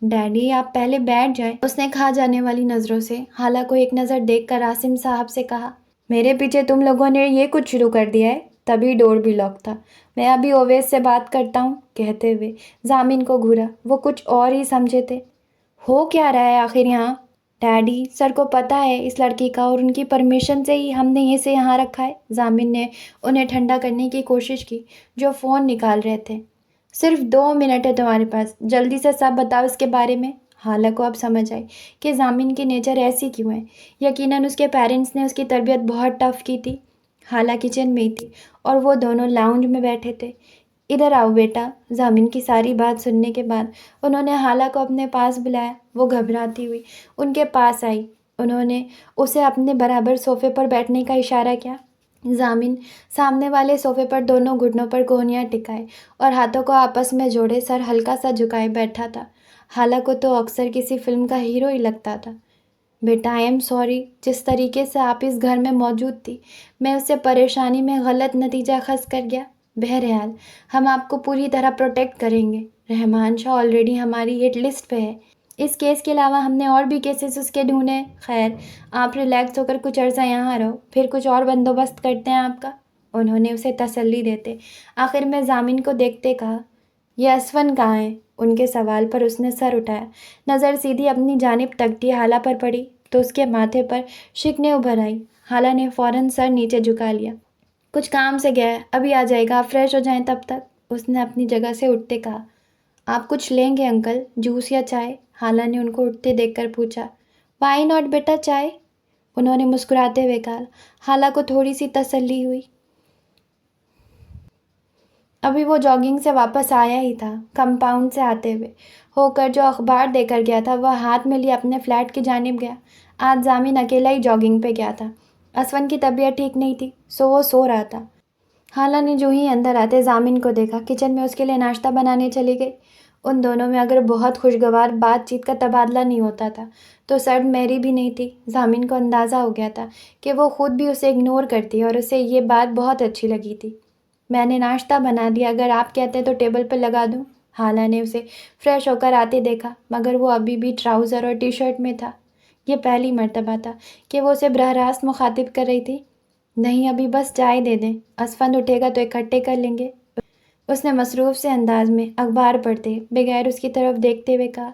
ڈیڈی آپ پہلے بیٹھ جائیں، اس نے کھا جانے والی نظروں سے حالہ کو ایک نظر دیکھ کر عاصم صاحب سے کہا۔ میرے پیچھے تم لوگوں نے یہ کچھ شروع کر دیا ہے؟ تبھی ڈور بھی لاک تھا۔ میں ابھی اویس سے بات کرتا ہوں، کہتے ہوئے ضامن کو گھورا۔ وہ کچھ اور ہی سمجھے تھے۔ ہو کیا رہا ہے آخر یہاں؟ ڈیڈی سر کو پتہ ہے اس لڑکی کا اور ان کی پرمیشن سے ہی ہم نے اسے یہاں رکھا ہے۔ ضامن نے انہیں ٹھنڈا کرنے کی کوشش کی جو فون نکال رہے تھے۔ صرف 2 منٹ ہے تمہارے پاس، جلدی سے سب بتاؤ اس کے بارے میں۔ حالہ کو اب سمجھ آئی کہ ضامن کی نیچر ایسی کیوں ہے۔ یقیناً اس کے پیرنٹس نے اس کی تربیت بہت ٹف کی تھی۔ حالہ کچن میں ہی تھی اور وہ دونوں لاؤنج میں بیٹھے تھے۔ ادھر آؤ بیٹا۔ ضامن کی ساری بات سننے کے بعد انہوں نے حالہ کو اپنے پاس بلایا۔ وہ گھبراتی ہوئی ان کے پاس آئی۔ انہوں نے اسے اپنے برابر صوفے پر بیٹھنے کا اشارہ کیا۔ ضامن سامنے والے صوفے پر دونوں گھٹنوں پر کوہنیاں ٹکائے اور ہاتھوں کو آپس میں جوڑے سر ہلکا سا جھکائے بیٹھا تھا۔ حالہ کو تو اکثر کسی فلم کا ہیرو ہی لگتا تھا۔ بیٹا آئی ایم سوری، جس طریقے سے آپ اس گھر میں موجود تھی، میں اس سے پریشانی میں غلط نتیجہ خاص کر گیا۔ بہرحال ہم آپ کو پوری طرح پروٹیکٹ کریں گے۔ رحمان شاہ آلریڈی ہماری ہٹ لسٹ پہ ہے۔ اس کیس کے علاوہ ہم نے اور بھی کیسز اس کے ڈھونڈے ہیں۔ خیر آپ ریلیکس ہو کر کچھ عرصہ یہاں رہو، پھر کچھ اور بندوبست کرتے ہیں آپ کا، انہوں نے اسے تسلی دیتے آخر میں ضامن کو دیکھتے کہا۔ یہ اسفن کہاں ہے؟ ان کے سوال پر اس نے سر اٹھایا، نظر سیدھی اپنی جانب تکتی حالہ پر پڑی تو اس کے ماتھے پر شکنیں ابھر آئی۔ حالہ نے فوراً سر نیچے جھکا لیا۔ کچھ کام سے گیا ہے، ابھی آ جائے گا، آپ فریش ہو جائیں تب تک، اس نے اپنی جگہ سے اٹھتے کہا۔ آپ کچھ لیں گے انکل، جوس یا چائے؟ حالہ نے ان کو اٹھتے دیکھ کر پوچھا۔ وائی ناٹ بیٹا، چائے؟ انہوں نے مسکراتے ہوئے کہا۔ حالہ کو تھوڑی سی تسلی ہوئی۔ ابھی وہ جاگنگ سے واپس آیا ہی تھا۔ کمپاؤنڈ سے آتے ہوئے ہو کر جو اخبار دے کر گیا تھا وہ ہاتھ میں لیے اپنے فلیٹ کی جانب گیا۔ آج ضامن اکیلا ہی جاگنگ پہ گیا تھا۔ اسفن کی طبیعت ٹھیک نہیں تھی، وہ سو رہا تھا۔ حالہ نے جو ہی اندر آتے ضامن کو دیکھا، کچن میں اس کے لیے ناشتہ بنانے چلی گئی۔ ان دونوں میں اگر بہت خوشگوار بات چیت کا تبادلہ نہیں ہوتا تھا تو سرد میری بھی نہیں تھی۔ ضامن کو اندازہ ہو گیا تھا کہ وہ خود بھی اسے اگنور کرتی ہے اور اسے یہ بات بہت اچھی لگی تھی۔ میں نے ناشتہ بنا دیا، اگر آپ کہتے تو ٹیبل پہ لگا دوں؟ حالہ نے اسے فریش ہو کر آتے دیکھا، مگر وہ ابھی بھی ٹراؤزر اور ٹی شرٹ میں تھا۔ یہ پہلی مرتبہ تھا کہ وہ اسے براہ راست مخاطب کر رہی تھی۔ نہیں، ابھی بس چائے دے دیں، اسفند اٹھے گا تو اکٹھے کر لیں گے، اس نے مصروف سے انداز میں اخبار پڑھتے بغیر اس کی طرف دیکھتے ہوئے کہا۔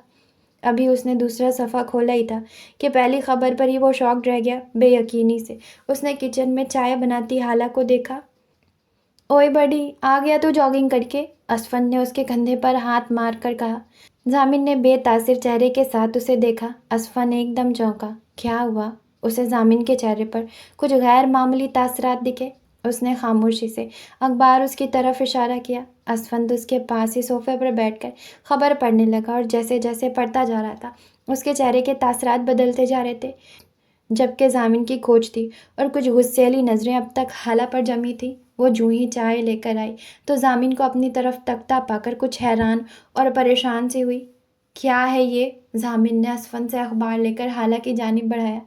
ابھی اس نے دوسرا صفحہ کھولا ہی تھا کہ پہلی خبر پر ہی وہ شاکڈ رہ گیا۔ بے یقینی سے اس نے کچن میں چائے بناتی حالہ کو دیکھا۔ اوئے بڑی، آ گیا تو جاگنگ کر کے؟ اسفند نے اس کے کندھے پر ہاتھ مار کر کہا۔ ضامن نے بے تاثر چہرے کے ساتھ اسے دیکھا۔ اسفند ایک دم چونکا۔ کیا ہوا؟ اسے ضامن کے چہرے پر کچھ غیر معمولی تاثرات دکھے۔ اس نے خاموشی سے اخبار اس کی طرف اشارہ کیا۔ اسفند اس کے پاس ہی صوفے پر بیٹھ کر خبر پڑھنے لگا اور جیسے جیسے پڑھتا جا رہا تھا اس کے چہرے کے تاثرات بدلتے جا رہے تھے، جبکہ ضامن کی کھوج تھی اور کچھ غصیلی نظریں اب تک حالہ پر جمی تھی۔ وہ جو ہی چائے لے کر آئی تو ضامن کو اپنی طرف تکتا پا کر کچھ حیران اور پریشان سی ہوئی۔ کیا ہے یہ؟ ضامن نے اسفند سے اخبار لے کر حالہ کی جانب بڑھایا۔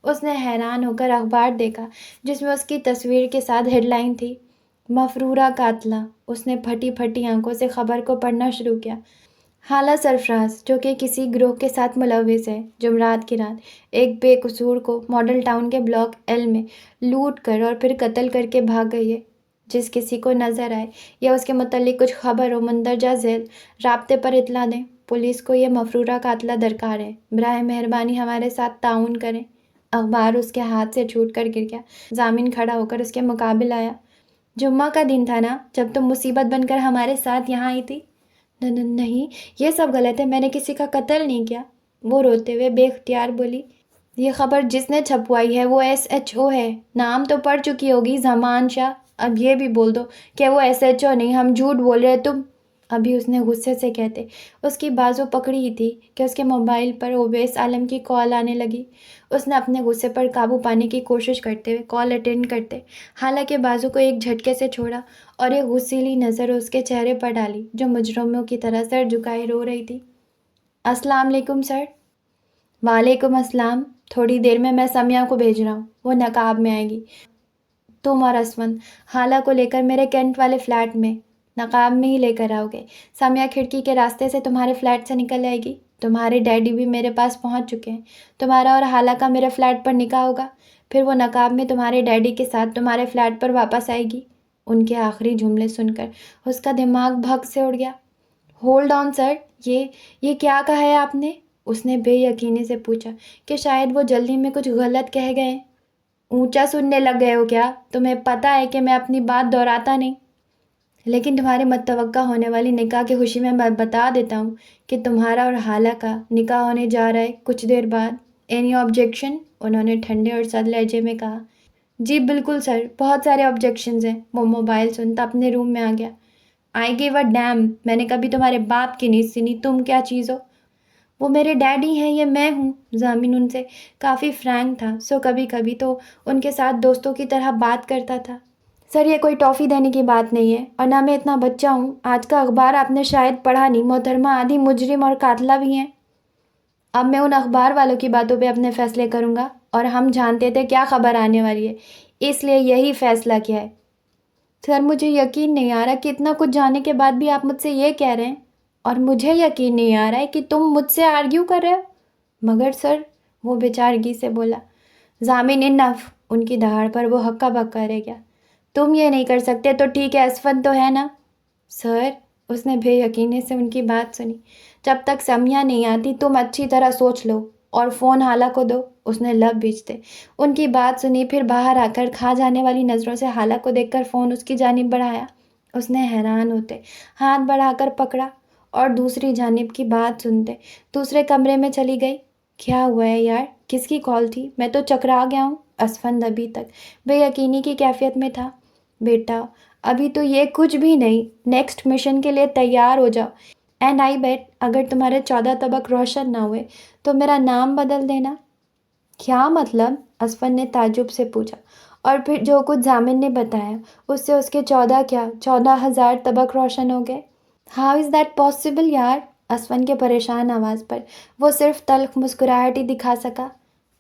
اس نے حیران ہو کر اخبار دیکھا جس میں اس کی تصویر کے ساتھ ہیڈ لائن تھی، مفرورہ قاتلہ۔ اس نے پھٹی پھٹی آنکھوں سے خبر کو پڑھنا شروع کیا۔ حالہ سرفراز، جو کہ کسی گروہ کے ساتھ ملوث ہے، جمعرات کی رات ایک بے قصور کو ماڈل ٹاؤن کے بلاک ایل میں لوٹ کر اور پھر قتل کر کے بھاگ گئی ہے۔ جس کسی کو نظر آئے یا اس کے متعلق کچھ خبر ہو، مندرجہ ذیل رابطے پر اطلاع دیں۔ پولیس کو یہ مفرورہ قاتلہ درکار ہے، براہ مہربانی ہمارے ساتھ تعاون کریں۔ اخبار اس کے ہاتھ سے چھوٹ کر گر گیا۔ ضامن کھڑا ہو کر اس کے مقابل آیا۔ جمعہ کا دن تھا نا جب تم مصیبت بن کر ہمارے ساتھ یہاں آئی تھی؟ نہیں، یہ سب غلط ہے، میں نے کسی کا قتل نہیں کیا، وہ روتے ہوئے بے اختیار بولی۔ یہ خبر جس نے چھپوائی ہے وہ SHO ہے، نام تو پڑھ چکی ہوگی، زمان شاہ۔ اب یہ بھی بول دو کہ وہ SHO نہیں، ہم جھوٹ بول رہے تم۔ ابھی اس نے غصے سے کہتے اس کی بازو پکڑی ہی تھی کہ اس کے موبائل پر اویس عالم کی کال آنے لگی۔ اس نے اپنے غصے پر قابو پانے کی کوشش کرتے ہوئے کال اٹینڈ کرتے حالانکہ بازو کو ایک جھٹکے سے چھوڑا اور ایک غصیلی نظر اس کے چہرے پر ڈالی جو مجرموں کی طرح سر جھکائے رو رہی تھی۔ السلام علیکم سر۔ وعلیکم السلام، تھوڑی دیر میں سمیہ کو بھیج رہا ہوں، وہ نقاب میں آئے گی۔ تم اور اسفند حالہ کو لے کر میرے کینٹ والے فلیٹ میں نقاب میں ہی لے کر آؤ گے۔ سمیہ کھڑکی کے راستے سے تمہارے فلیٹ سے نکل آئے گی۔ تمہارے ڈیڈی بھی میرے پاس پہنچ چکے ہیں۔ تمہارا اور حالہ کا میرے فلیٹ پر نکاح ہوگا، پھر وہ نقاب میں تمہارے ڈیڈی کے ساتھ تمہارے فلیٹ پر واپس آئے گی۔ ان کے آخری جملے سن کر اس کا دماغ بھگ سے اڑ گیا۔ ہولڈ آن سر، یہ کیا کہا ہے آپ نے؟ اس نے بے یقینی سے پوچھا کہ شاید وہ جلدی میں کچھ غلط کہہ گئے۔ اونچا سننے لگ گئے ہو کیا؟ تمہیں پتہ ہے کہ میں اپنی بات دہراتا نہیں، لیکن تمہارے متوقع ہونے والی نکاح کی خوشی میں بتا دیتا ہوں کہ تمہارا اور حالہ کا نکاح ہونے جا رہا ہے کچھ دیر بعد۔ Any objection? انہوں نے ٹھنڈے اور سرد لہجے میں کہا۔ جی بالکل سر، بہت سارے آبجیکشنز ہیں۔ وہ موبائل سنتا اپنے روم میں آ گیا۔ آئی گیو اے ڈیم، میں نے کبھی تمہارے باپ کی نہیں سنی، تم کیا چیز ہو؟ وہ میرے ڈیڈی ہیں، یہ میں ہوں۔ ضامن ان سے کافی فرینک تھا، سو کبھی کبھی تو ان کے ساتھ دوستوں کی طرح بات کرتا تھا۔ سر یہ کوئی ٹافی دینے کی بات نہیں ہے، اور نہ میں اتنا بچہ ہوں۔ آج کا اخبار آپ نے شاید پڑھا نہیں، محترمہ آدھی مجرم اور قاتلہ بھی ہیں۔ اب میں ان اخبار والوں کی باتوں پہ اپنے فیصلے کروں گا، اور ہم جانتے تھے کیا خبر آنے والی ہے، اس لیے یہی فیصلہ کیا ہے۔ سر مجھے یقین نہیں آ رہا کہ اتنا کچھ جاننے کے بعد بھی آپ مجھ سے یہ کہہ رہے ہیں، اور مجھے یقین نہیں آ رہا ہے کہ تم مجھ سے آرگیو کر رہے ہو۔ مگر سر، وہ بیچارگی سے بولا۔ ضامن انف، ان کی دہاڑ پر وہ ہکا بکا رہ گیا۔ تم یہ نہیں کر سکتے تو ٹھیک ہے، اسفند تو ہے نا؟ سر، اس نے بے یقینی سے ان کی بات سنی۔ جب تک سمیہ نہیں آتی تم اچھی طرح سوچ لو اور فون حالہ کو دو، اس نے لب بھیجتے ان کی بات سنی، پھر باہر آ کر کھا جانے والی نظروں سے حالہ کو دیکھ کر فون اس کی جانب بڑھایا۔ اس نے حیران ہوتے ہاتھ بڑھا کر پکڑا اور دوسری جانب کی بات سنتے دوسرے کمرے میں چلی گئی۔ کیا ہوا ہے یار، کس کی کال تھی؟ میں تو چکرا گیا ہوں۔ اسفند ابھی تک بے یقینی کی کیفیت میں تھا۔ بیٹا ابھی تو یہ کچھ بھی نہیں، نیکسٹ مشن کے لیے تیار ہو جاؤ، اینڈ آئی بیٹ اگر تمہارے 14 طبق روشن نہ ہوئے تو میرا نام بدل دینا۔ کیا مطلب؟ اسفند نے تعجب سے پوچھا، اور پھر جو کچھ ضامن نے بتایا اس سے اس کے 14 کیا 14,000 طبق روشن ہو گئے۔ ہاؤ از دیٹ پاسبل یار؟ اسفند کے پریشان آواز پر وہ صرف تلخ مسکراہٹ ہی دکھا سکا۔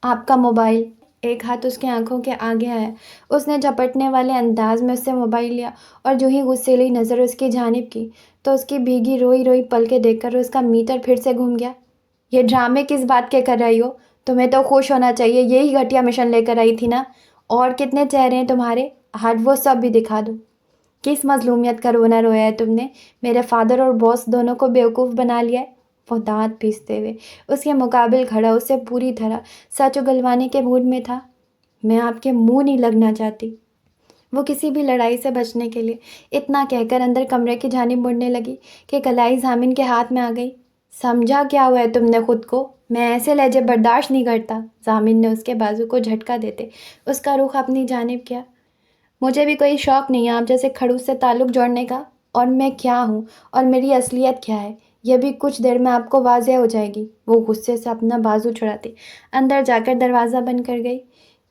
آپ کا موبائل۔ ایک ہاتھ اس کی آنکھوں کے آگے آیا، اس نے جھپٹنے والے انداز میں اس سے موبائل لیا اور جو ہی غصیلی نظر اس کی جانب کی تو اس کی بھیگی روئی روئی پلکیں دیکھ کر اس کا میٹر پھر سے گھوم گیا۔ یہ ڈرامے کس بات کے کر رہی ہو؟ تمہیں تو خوش ہونا چاہیے، یہی گھٹیا مشن لے کر آئی تھی نا؟ اور کتنے چہرے ہیں تمہارے؟ ہٹ وہ سب بھی دکھا دو۔ کس مظلومیت کا رونا رویا ہے تم نے؟ میرے فادر اور باس دونوں کو بیوقوف بنا لیا ہے۔ وہ دانت پیستے ہوئے اس کے مقابل کھڑا اسے پوری طرح سچ اگلوانے کے موڈ میں تھا۔ میں آپ کے منہ نہیں لگنا چاہتی۔ وہ کسی بھی لڑائی سے بچنے کے لیے اتنا کہہ کر اندر کمرے کی جانب مڑنے لگی کہ کلائی ضامن کے ہاتھ میں آ گئی۔ سمجھا کیا ہوا ہے تم نے خود کو؟ میں ایسے لہجے برداشت نہیں کرتا۔ ضامن نے اس کے بازو کو جھٹکا دیتے اس کا رخ اپنی جانب کیا۔ مجھے بھی کوئی شوق نہیں ہے آپ جیسے کھڑوس سے تعلق جوڑنے کا، اور میں کیا ہوں اور میری اصلیت کیا ہے یہ بھی کچھ دیر میں آپ کو واضح ہو جائے گی۔ وہ غصے سے اپنا بازو چھڑاتی اندر جا کر دروازہ بند کر گئی۔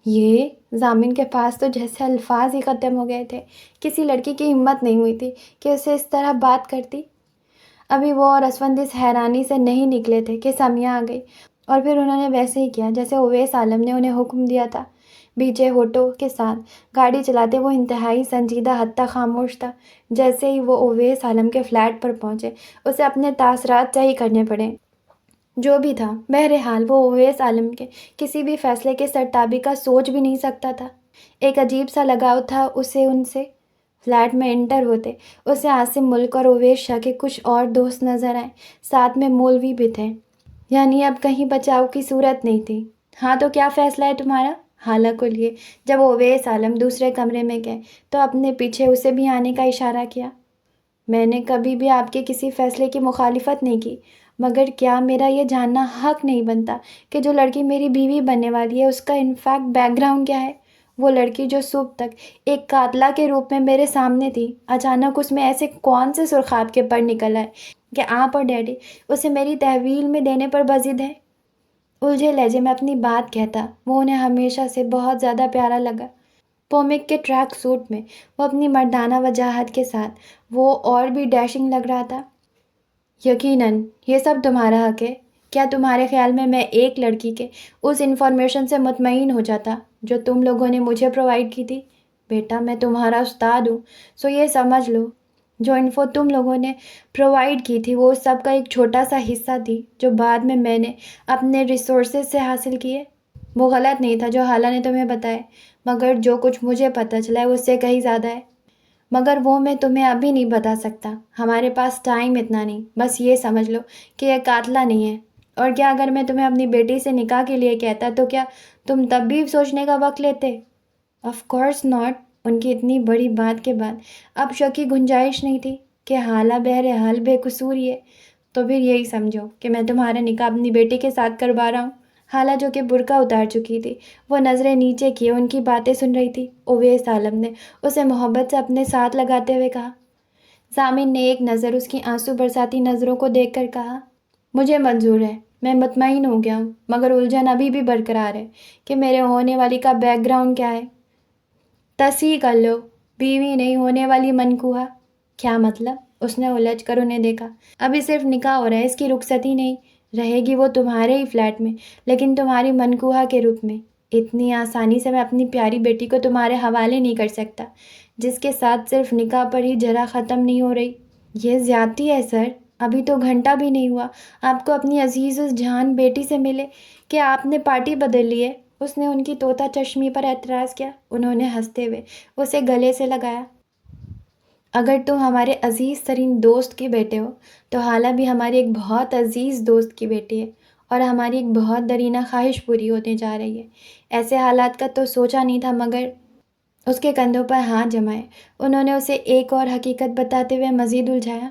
یہ ضامن کے پاس تو جیسے الفاظ ہی ختم ہو گئے تھے، کسی لڑکی کی ہمت نہیں ہوئی تھی کہ اسے اس طرح بات کرتی۔ ابھی وہ اور اسفند اس حیرانی سے نہیں نکلے تھے کہ سمیہ آ گئی، اور پھر انہوں نے ویسے ہی کیا جیسے اویس عالم نے انہیں حکم دیا تھا۔ بیچے ہونٹوں کے ساتھ گاڑی چلاتے وہ انتہائی سنجیدہ حتیٰ خاموش تھا۔ جیسے ہی وہ اویس عالم کے فلیٹ پر پہنچے اسے اپنے تاثرات صحیح کرنے پڑے۔ جو بھی تھا بہرحال وہ اویس عالم کے کسی بھی فیصلے کے سرتابی کا سوچ بھی نہیں سکتا تھا۔ ایک عجیب سا لگاؤ تھا اسے ان سے۔ فلیٹ میں انٹر ہوتے اسے عاصم ملک اور اویس شاہ کے کچھ اور دوست نظر آئے، ساتھ میں مولوی بھی تھے، یعنی اب کہیں بچاؤ کی صورت نہیں تھی۔ ہاں تو کیا فیصلہ ہے تمہارا؟ حالہ کو لیے جب اویس عالم دوسرے کمرے میں گئے تو اپنے پیچھے اسے بھی آنے کا اشارہ کیا۔ میں نے کبھی بھی آپ کے کسی فیصلے کی مخالفت نہیں کی، مگر کیا میرا یہ جاننا حق نہیں بنتا کہ جو لڑکی میری بیوی بننے والی ہے اس کا انفیکٹ بیک گراؤنڈ کیا ہے؟ وہ لڑکی جو صبح تک ایک قاتلہ کے روپ میں میرے سامنے تھی، اچانک اس میں ایسے کون سے سرخاب کے پر نکل آئے کہ آپ اور ڈیڈی اسے میری تحویل میں دینے پر بضد ہے؟ الجھے لہجے میں اپنی بات کہتا وہ انہیں ہمیشہ سے بہت زیادہ پیارا لگا۔ پومک کے ٹریک سوٹ میں وہ اپنی مردانہ وجاہت کے ساتھ وہ اور بھی ڈیشنگ لگ رہا تھا۔ یقیناً یہ سب تمہارا حق ہے۔ کیا تمہارے خیال میں ایک لڑکی کے اس انفارمیشن سے مطمئن ہو جاتا جو تم لوگوں نے مجھے پرووائڈ کی تھی؟ بیٹا میں تمہارا استاد ہوں، سو یہ سمجھ لو جو انفو تم لوگوں نے پرووائڈ کی تھی وہ سب کا ایک چھوٹا سا حصہ تھی جو بعد میں نے اپنے ریسورسز سے حاصل کیے۔ وہ غلط نہیں تھا جو حالہ نے تمہیں بتایا، مگر جو کچھ مجھے پتہ چلا ہے اس سے کہیں زیادہ ہے، مگر وہ میں تمہیں ابھی نہیں بتا سکتا۔ ہمارے پاس ٹائم اتنا نہیں، بس یہ سمجھ لو کہ یہ قاتلہ نہیں ہے۔ اور کیا اگر میں تمہیں اپنی بیٹی سے نکاح کے لیے کہتا تو کیا تم تب بھی سوچنے کا وقت لیتے؟ Of course not. ان کی اتنی بڑی بات کے بعد اب شک کی گنجائش نہیں تھی کہ حالہ بہرحال بے قصور ہی ہے۔ تو پھر یہی سمجھو کہ میں تمہارا نکاح اپنی بیٹی کے ساتھ کروا رہا ہوں۔ حالہ جو کہ برقع اتار چکی تھی وہ نظریں نیچے کیے ان کی باتیں سن رہی تھی۔ اویس عالم نے اسے محبت سے اپنے ساتھ لگاتے ہوئے کہا۔ ضامن نے ایک نظر اس کی آنسو برساتی نظروں کو دیکھ کر کہا، مجھے منظور ہے، میں مطمئن ہو گیا ہوں، مگر الجھن ابھی بھی برقرار ہے کہ میرے ہونے والی کا بیک گراؤنڈ کیا ہے۔ تصحیح کر لو، بیوی نہیں ہونے والی منکوہا۔ کیا مطلب؟ اس نے الجھ کر انہیں دیکھا۔ ابھی صرف نکاح ہو رہا ہے، اس کی رخصتی نہیں، رہے گی وہ تمہارے ہی فلیٹ میں لیکن تمہاری منکوہا کے روپ میں۔ اتنی آسانی سے میں اپنی پیاری بیٹی کو تمہارے حوالے نہیں کر سکتا جس کے ساتھ صرف نکاح پر ہی جرح ختم نہیں ہو رہی۔ یہ زیادتی ہے سر، ابھی تو گھنٹہ بھی نہیں ہوا آپ کو اپنی عزیز جان بیٹی سے ملے کہ آپ نے پارٹی بدل لی ہے۔ اس نے ان کی طوطا چشمی پر اعتراض کیا۔ انہوں نے ہنستے ہوئے اسے گلے سے لگایا۔ اگر تم ہمارے عزیز ترین دوست کے بیٹے ہو تو حالہ بھی ہماری ایک بہت عزیز دوست کی بیٹی ہے، اور ہماری ایک بہت درینہ خواہش پوری ہونے جا رہی ہے۔ ایسے حالات کا تو سوچا نہیں تھا، مگر اس کے کندھوں پر ہاتھ جمائے انہوں نے اسے ایک اور حقیقت بتاتے ہوئے مزید الجھایا۔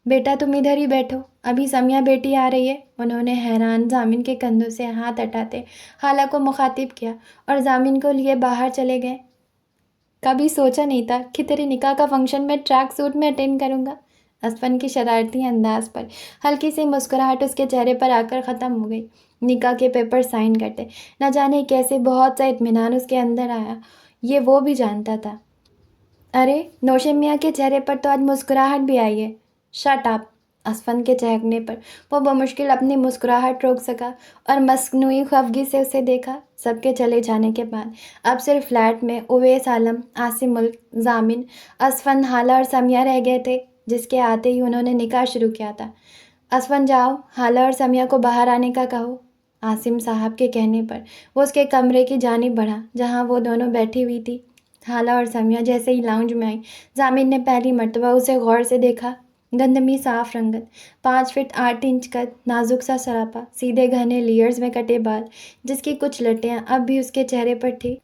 بیٹا تم ادھر ہی بیٹھو، ابھی سمیہ بیٹی آ رہی ہے۔ انہوں نے حیران ضامن کے کندھوں سے ہاتھ ہٹاتے حالہ کو مخاطب کیا اور ضامن کو لیے باہر چلے گئے۔ کبھی سوچا نہیں تھا کہ تیرے نکاح کا فنکشن میں ٹریک سوٹ میں اٹینڈ کروں گا۔ اسفن کی شرارتی انداز پر ہلکی سی مسکراہٹ اس کے چہرے پر آ کر ختم ہو گئی۔ نکاح کے پیپر سائن کرتے نہ جانے کیسے بہت سا اطمینان اس کے اندر آیا، یہ وہ بھی جانتا تھا۔ ارے نوشین میاں کے چہرے پر تو آج مسکراہٹ بھی آئی ہے۔ Shut up! اسفن کے چہکنے پر وہ بمشکل اپنی مسکراہٹ روک سکا اور مصنوعی خفگی سے اسے دیکھا۔ سب کے چلے جانے کے بعد اب صرف فلیٹ میں اویس عالم، عاصم ملک، ضامن، اسفن، حالہ اور سمیہ رہ گئے تھے، جس کے آتے ہی انہوں نے نکاح شروع کیا تھا۔ اسفن جاؤ، حالہ اور سمیہ کو باہر آنے کا کہو۔ عاصم صاحب کے کہنے پر وہ اس کے کمرے کی جانب بڑھا جہاں وہ دونوں بیٹھی ہوئی تھی۔ حالہ اور سمیہ جیسے ہی لاؤنج میں آئیں، ضامن نے پہلی مرتبہ اسے غور سے دیکھا۔ گندمی صاف رنگت، 5 فٹ 8 انچ قد، نازک سا سراپا، سیدھے گھنے لیئرز میں کٹے بال جس کی کچھ لٹیاں اب بھی اس کے چہرے پر تھی،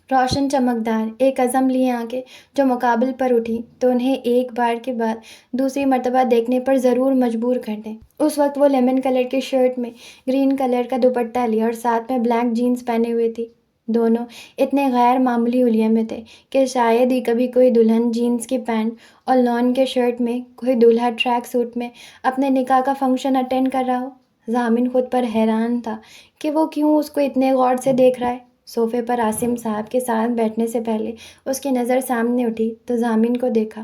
روشن چمکدار ایک عزم لیے آنکھیں جو مقابل پر اٹھی تو انہیں ایک بار کے بعد دوسری مرتبہ دیکھنے پر ضرور مجبور کر دیں۔ اس وقت وہ لیمن کلر کی شرٹ میں گرین کلر کا دوپٹہ لیے اور ساتھ میں بلیک جینز پہنے ہوئے تھی۔ دونوں اتنے غیر معمولی حلیے میں تھے کہ شاید ہی کبھی کوئی دلہن جینز کی پینٹ اور لان کے شرٹ میں، کوئی دولہا ٹریک سوٹ میں اپنے نکاح کا فنکشن اٹینڈ کر رہا ہو۔ ضامن خود پر حیران تھا کہ وہ کیوں اس کو اتنے غور سے دیکھ رہا ہے۔ صوفے پر عاصم صاحب کے ساتھ بیٹھنے سے پہلے اس کی نظر سامنے اٹھی تو ضامن کو دیکھا،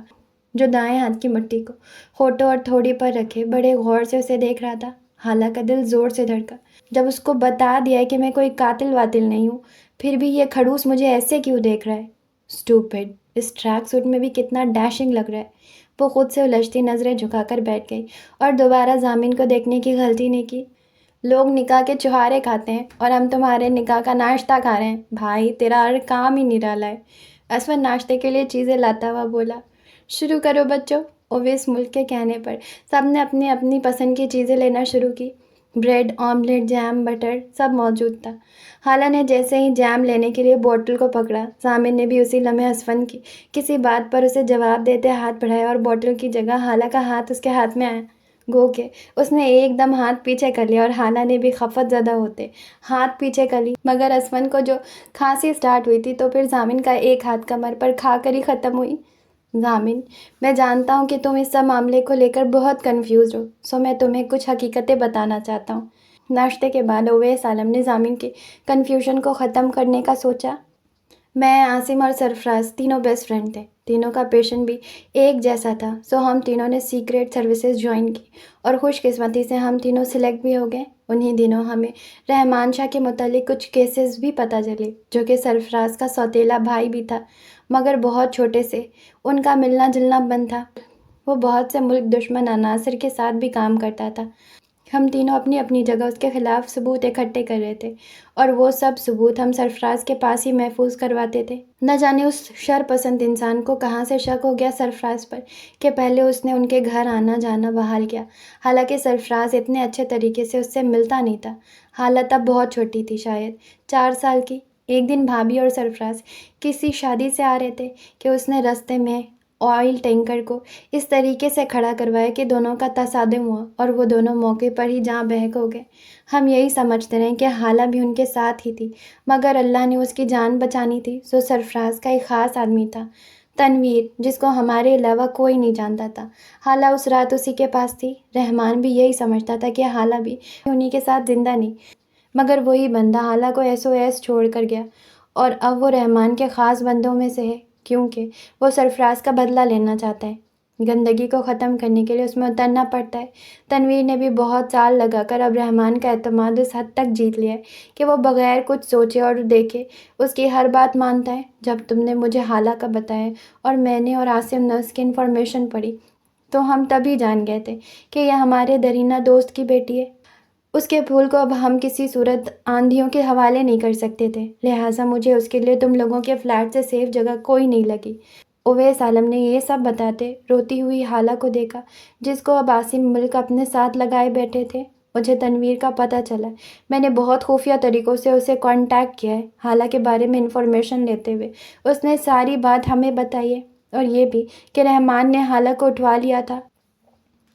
جو دائیں ہاتھ کی مٹھی کو ہونٹوں اور تھوڑی پر رکھے بڑے غور سے اسے دیکھ رہا تھا۔ حالہ کا دل زور سے دھڑکا جب اس کو بتا دیا کہ میں کوئی قاتل واتل نہیں ہوں، پھر بھی یہ کھڑوس مجھے ایسے کیوں دیکھ رہا ہے؟ اسٹوپڈ! اس ٹریک سوٹ میں بھی کتنا ڈیشنگ لگ رہا ہے۔ وہ خود سے الجھتی نظریں جھکا کر بیٹھ گئی اور دوبارہ ضامن کو دیکھنے کی غلطی نہیں کی۔ لوگ نکاح کے چھہارے کھاتے ہیں اور ہم تمہارے نکاح کا ناشتہ کھا رہے ہیں۔ بھائی تیرا ہر کام ہی نرالا ہے۔ اسفن ناشتے کے لیے چیزیں لاتا ہوا بولا۔ شروع کرو بچوں۔ اویس ملک کے کہنے پر سب نے اپنی اپنی پسند کی چیزیں لینا شروع کی۔ بریڈ، آملیٹ، جیم، بٹر سب موجود تھا۔ حالہ نے جیسے ہی جیم لینے کے لیے بوتل کو پکڑا، ضامن نے بھی اسی لمحے اسفن کی کسی بات پر اسے جواب دیتے ہاتھ بڑھایا اور بوتل کی جگہ حالہ کا ہاتھ اس کے ہاتھ میں آیا۔ گو کہ اس نے ایک دم ہاتھ پیچھے کر لیا اور حالہ نے بھی خفت زدہ ہوتے ہاتھ پیچھے کر لی، مگر اسفن کو جو کھانسی سٹارٹ ہوئی تھی تو پھر ضامن کا ایک ہاتھ کمر پر کھا کر ہی ختم ہوئی۔ ضامن، میں جانتا ہوں کہ تم اس سب معاملے کو لے کر بہت کنفیوزڈ ہو، سو میں تمہیں کچھ حقیقتیں بتانا چاہتا ہوں۔ ناشتے کے بعد اویس عالم نے ضامن کے کنفیوژن کو ختم کرنے کا سوچا۔ میں، عاصم اور سرفراز تینوں بیسٹ فرینڈ تھے۔ تینوں کا پیشن بھی ایک جیسا تھا، سو ہم تینوں نے سیکریٹ سروسز جوائن کی اور خوش قسمتی سے ہم تینوں سلیکٹ بھی ہو گئے۔ انہی دنوں ہمیں رحمان شاہ کے متعلق کچھ کیسز بھی پتہ چلے جو کہ سرفراز کا سوتیلا بھائی بھی تھا، مگر بہت چھوٹے سے ان کا ملنا جلنا بند تھا۔ وہ بہت سے ملک دشمن عناصر کے ساتھ بھی کام کرتا تھا۔ ہم تینوں اپنی اپنی جگہ اس کے خلاف ثبوت اکٹھے کر رہے تھے اور وہ سب ثبوت ہم سرفراز کے پاس ہی محفوظ کرواتے تھے۔ نہ جانے اس شر پسند انسان کو کہاں سے شک ہو گیا سرفراز پر کہ پہلے اس نے ان کے گھر آنا جانا بحال کیا، حالانکہ سرفراز اتنے اچھے طریقے سے اس سے ملتا نہیں تھا۔ حالہ تب بہت چھوٹی تھی، شاید 4 سال کی۔ ایک دن بھابھی اور سرفراز کسی شادی سے آ رہے تھے کہ اس نے رستے میں آئل ٹینکر کو اس طریقے سے کھڑا کروایا کہ دونوں کا تصادم ہوا اور وہ دونوں موقع پر ہی جاں بحق ہو گئے۔ ہم یہی سمجھتے رہے کہ حالہ بھی ان کے ساتھ ہی تھی، مگر اللہ نے اس کی جان بچانی تھی، سو سرفراز کا ایک خاص آدمی تھا، تنویر، جس کو ہمارے علاوہ کوئی نہیں جانتا تھا۔ حالہ اس رات اسی کے پاس تھی۔ رحمان بھی یہی سمجھتا تھا کہ حالہ بھی انہی کے ساتھ زندہ نہیں، مگر وہی بندہ حالہ کو ایسو ایس چھوڑ کر گیا اور اب وہ رحمان کے خاص بندوں میں سے ہے، کیونکہ وہ سرفراز کا بدلہ لینا چاہتا ہے۔ گندگی کو ختم کرنے کے لیے اس میں اترنا پڑتا ہے۔ تنویر نے بھی بہت سال لگا کر اب رحمان کا اعتماد اس حد تک جیت لیا ہے کہ وہ بغیر کچھ سوچے اور دیکھے اس کی ہر بات مانتا ہے۔ جب تم نے مجھے حالہ کا بتایا اور میں نے اور عاصم نے اس کی انفارمیشن پڑھی تو ہم تبھی جان گئے تھے کہ یہ ہمارے درینہ دوست کی بیٹی ہے۔ اس کے پھول کو اب ہم کسی صورت آندھیوں کے حوالے نہیں کر سکتے تھے، لہٰذا مجھے اس کے لیے تم لوگوں کے فلیٹ سے سیف جگہ کوئی نہیں لگی۔ اویس عالم نے یہ سب بتاتے روتی ہوئی حالہ کو دیکھا، جس کو اب عاصم ملک اپنے ساتھ لگائے بیٹھے تھے۔ مجھے تنویر کا پتہ چلا، میں نے بہت خفیہ طریقوں سے اسے کانٹیکٹ کیا ہے، حالہ کے بارے میں انفارمیشن لیتے ہوئے۔ اس نے ساری بات ہمیں بتائی ہے، اور یہ بھی کہ رحمان نے حالہ کو اٹھوا لیا تھا،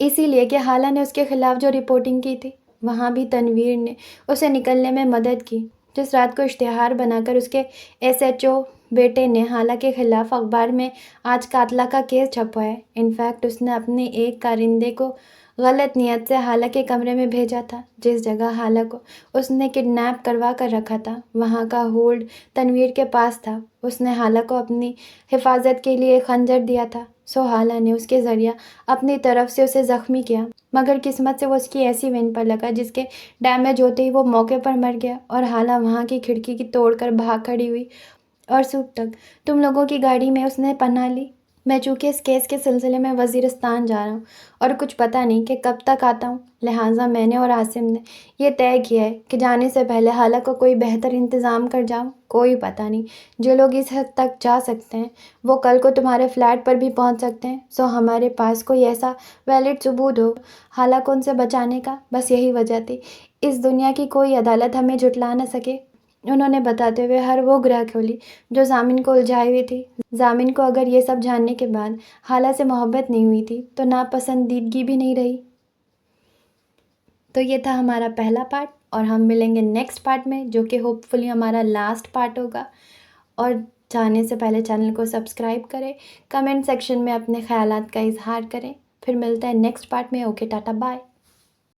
اسی لیے کہ حالہ نے اس کے خلاف جو رپورٹنگ کی تھی۔ وہاں بھی تنویر نے اسے نکلنے میں مدد کی۔ جس رات کو اشتہار بنا کر اس کے SHO بیٹے نے حالہ کے خلاف اخبار میں آج قاتلہ کا کیس چھپوایا، انفیکٹ اس نے اپنے ایک کارندے کو غلط نیت سے حالہ کے کمرے میں بھیجا تھا، جس جگہ حالہ کو اس نے کڈنیپ کروا کر رکھا تھا۔ وہاں کا ہولڈ تنویر کے پاس تھا۔ اس نے حالہ کو اپنی حفاظت کے لیے ایک خنجر دیا تھا، سو حالہ نے اس کے ذریعہ اپنی طرف سے اسے زخمی کیا، مگر قسمت سے وہ اس کی ایسی وین پر لگا جس کے ڈیمیج ہوتے ہی وہ موقع پر مر گیا، اور حالہ وہاں کی کھڑکی کی توڑ کر بھاگ کھڑی ہوئی، اور صبح تک تم لوگوں کی گاڑی میں اس نے پناہ لی۔ میں چونکہ اس کیس کے سلسلے میں وزیرستان جا رہا ہوں اور کچھ پتہ نہیں کہ کب تک آتا ہوں، لہٰذا میں نے اور عاصم نے یہ طے کیا ہے کہ جانے سے پہلے حالہ کو کوئی بہتر انتظام کر جاؤں۔ کوئی پتہ نہیں، جو لوگ اس حد تک جا سکتے ہیں وہ کل کو تمہارے فلیٹ پر بھی پہنچ سکتے ہیں، سو ہمارے پاس کوئی ایسا ویلڈ ثبوت ہو حالہ کو ان سے بچانے کا، بس یہی وجہ تھی۔ اس دنیا کی کوئی عدالت ہمیں جھٹلا نہ سکے۔ انہوں نے بتاتے ہوئے ہر وہ گرہ کھولی جو ضامن کو الجھائی ہوئی تھی۔ ضامن کو اگر یہ سب جاننے کے بعد حالہ سے محبت نہیں ہوئی تھی تو ناپسندیدگی بھی نہیں رہی۔ تو یہ تھا ہمارا پہلا پارٹ، اور ہم ملیں گے نیکسٹ پارٹ میں، جو کہ ہوپ فلی ہمارا لاسٹ پارٹ ہوگا۔ اور جانے سے پہلے چینل کو سبسکرائب کریں، کمنٹ سیکشن میں اپنے خیالات کا اظہار کریں۔ پھر ملتا ہے نیکسٹ پارٹ میں۔ Okay, ta-ta, bye.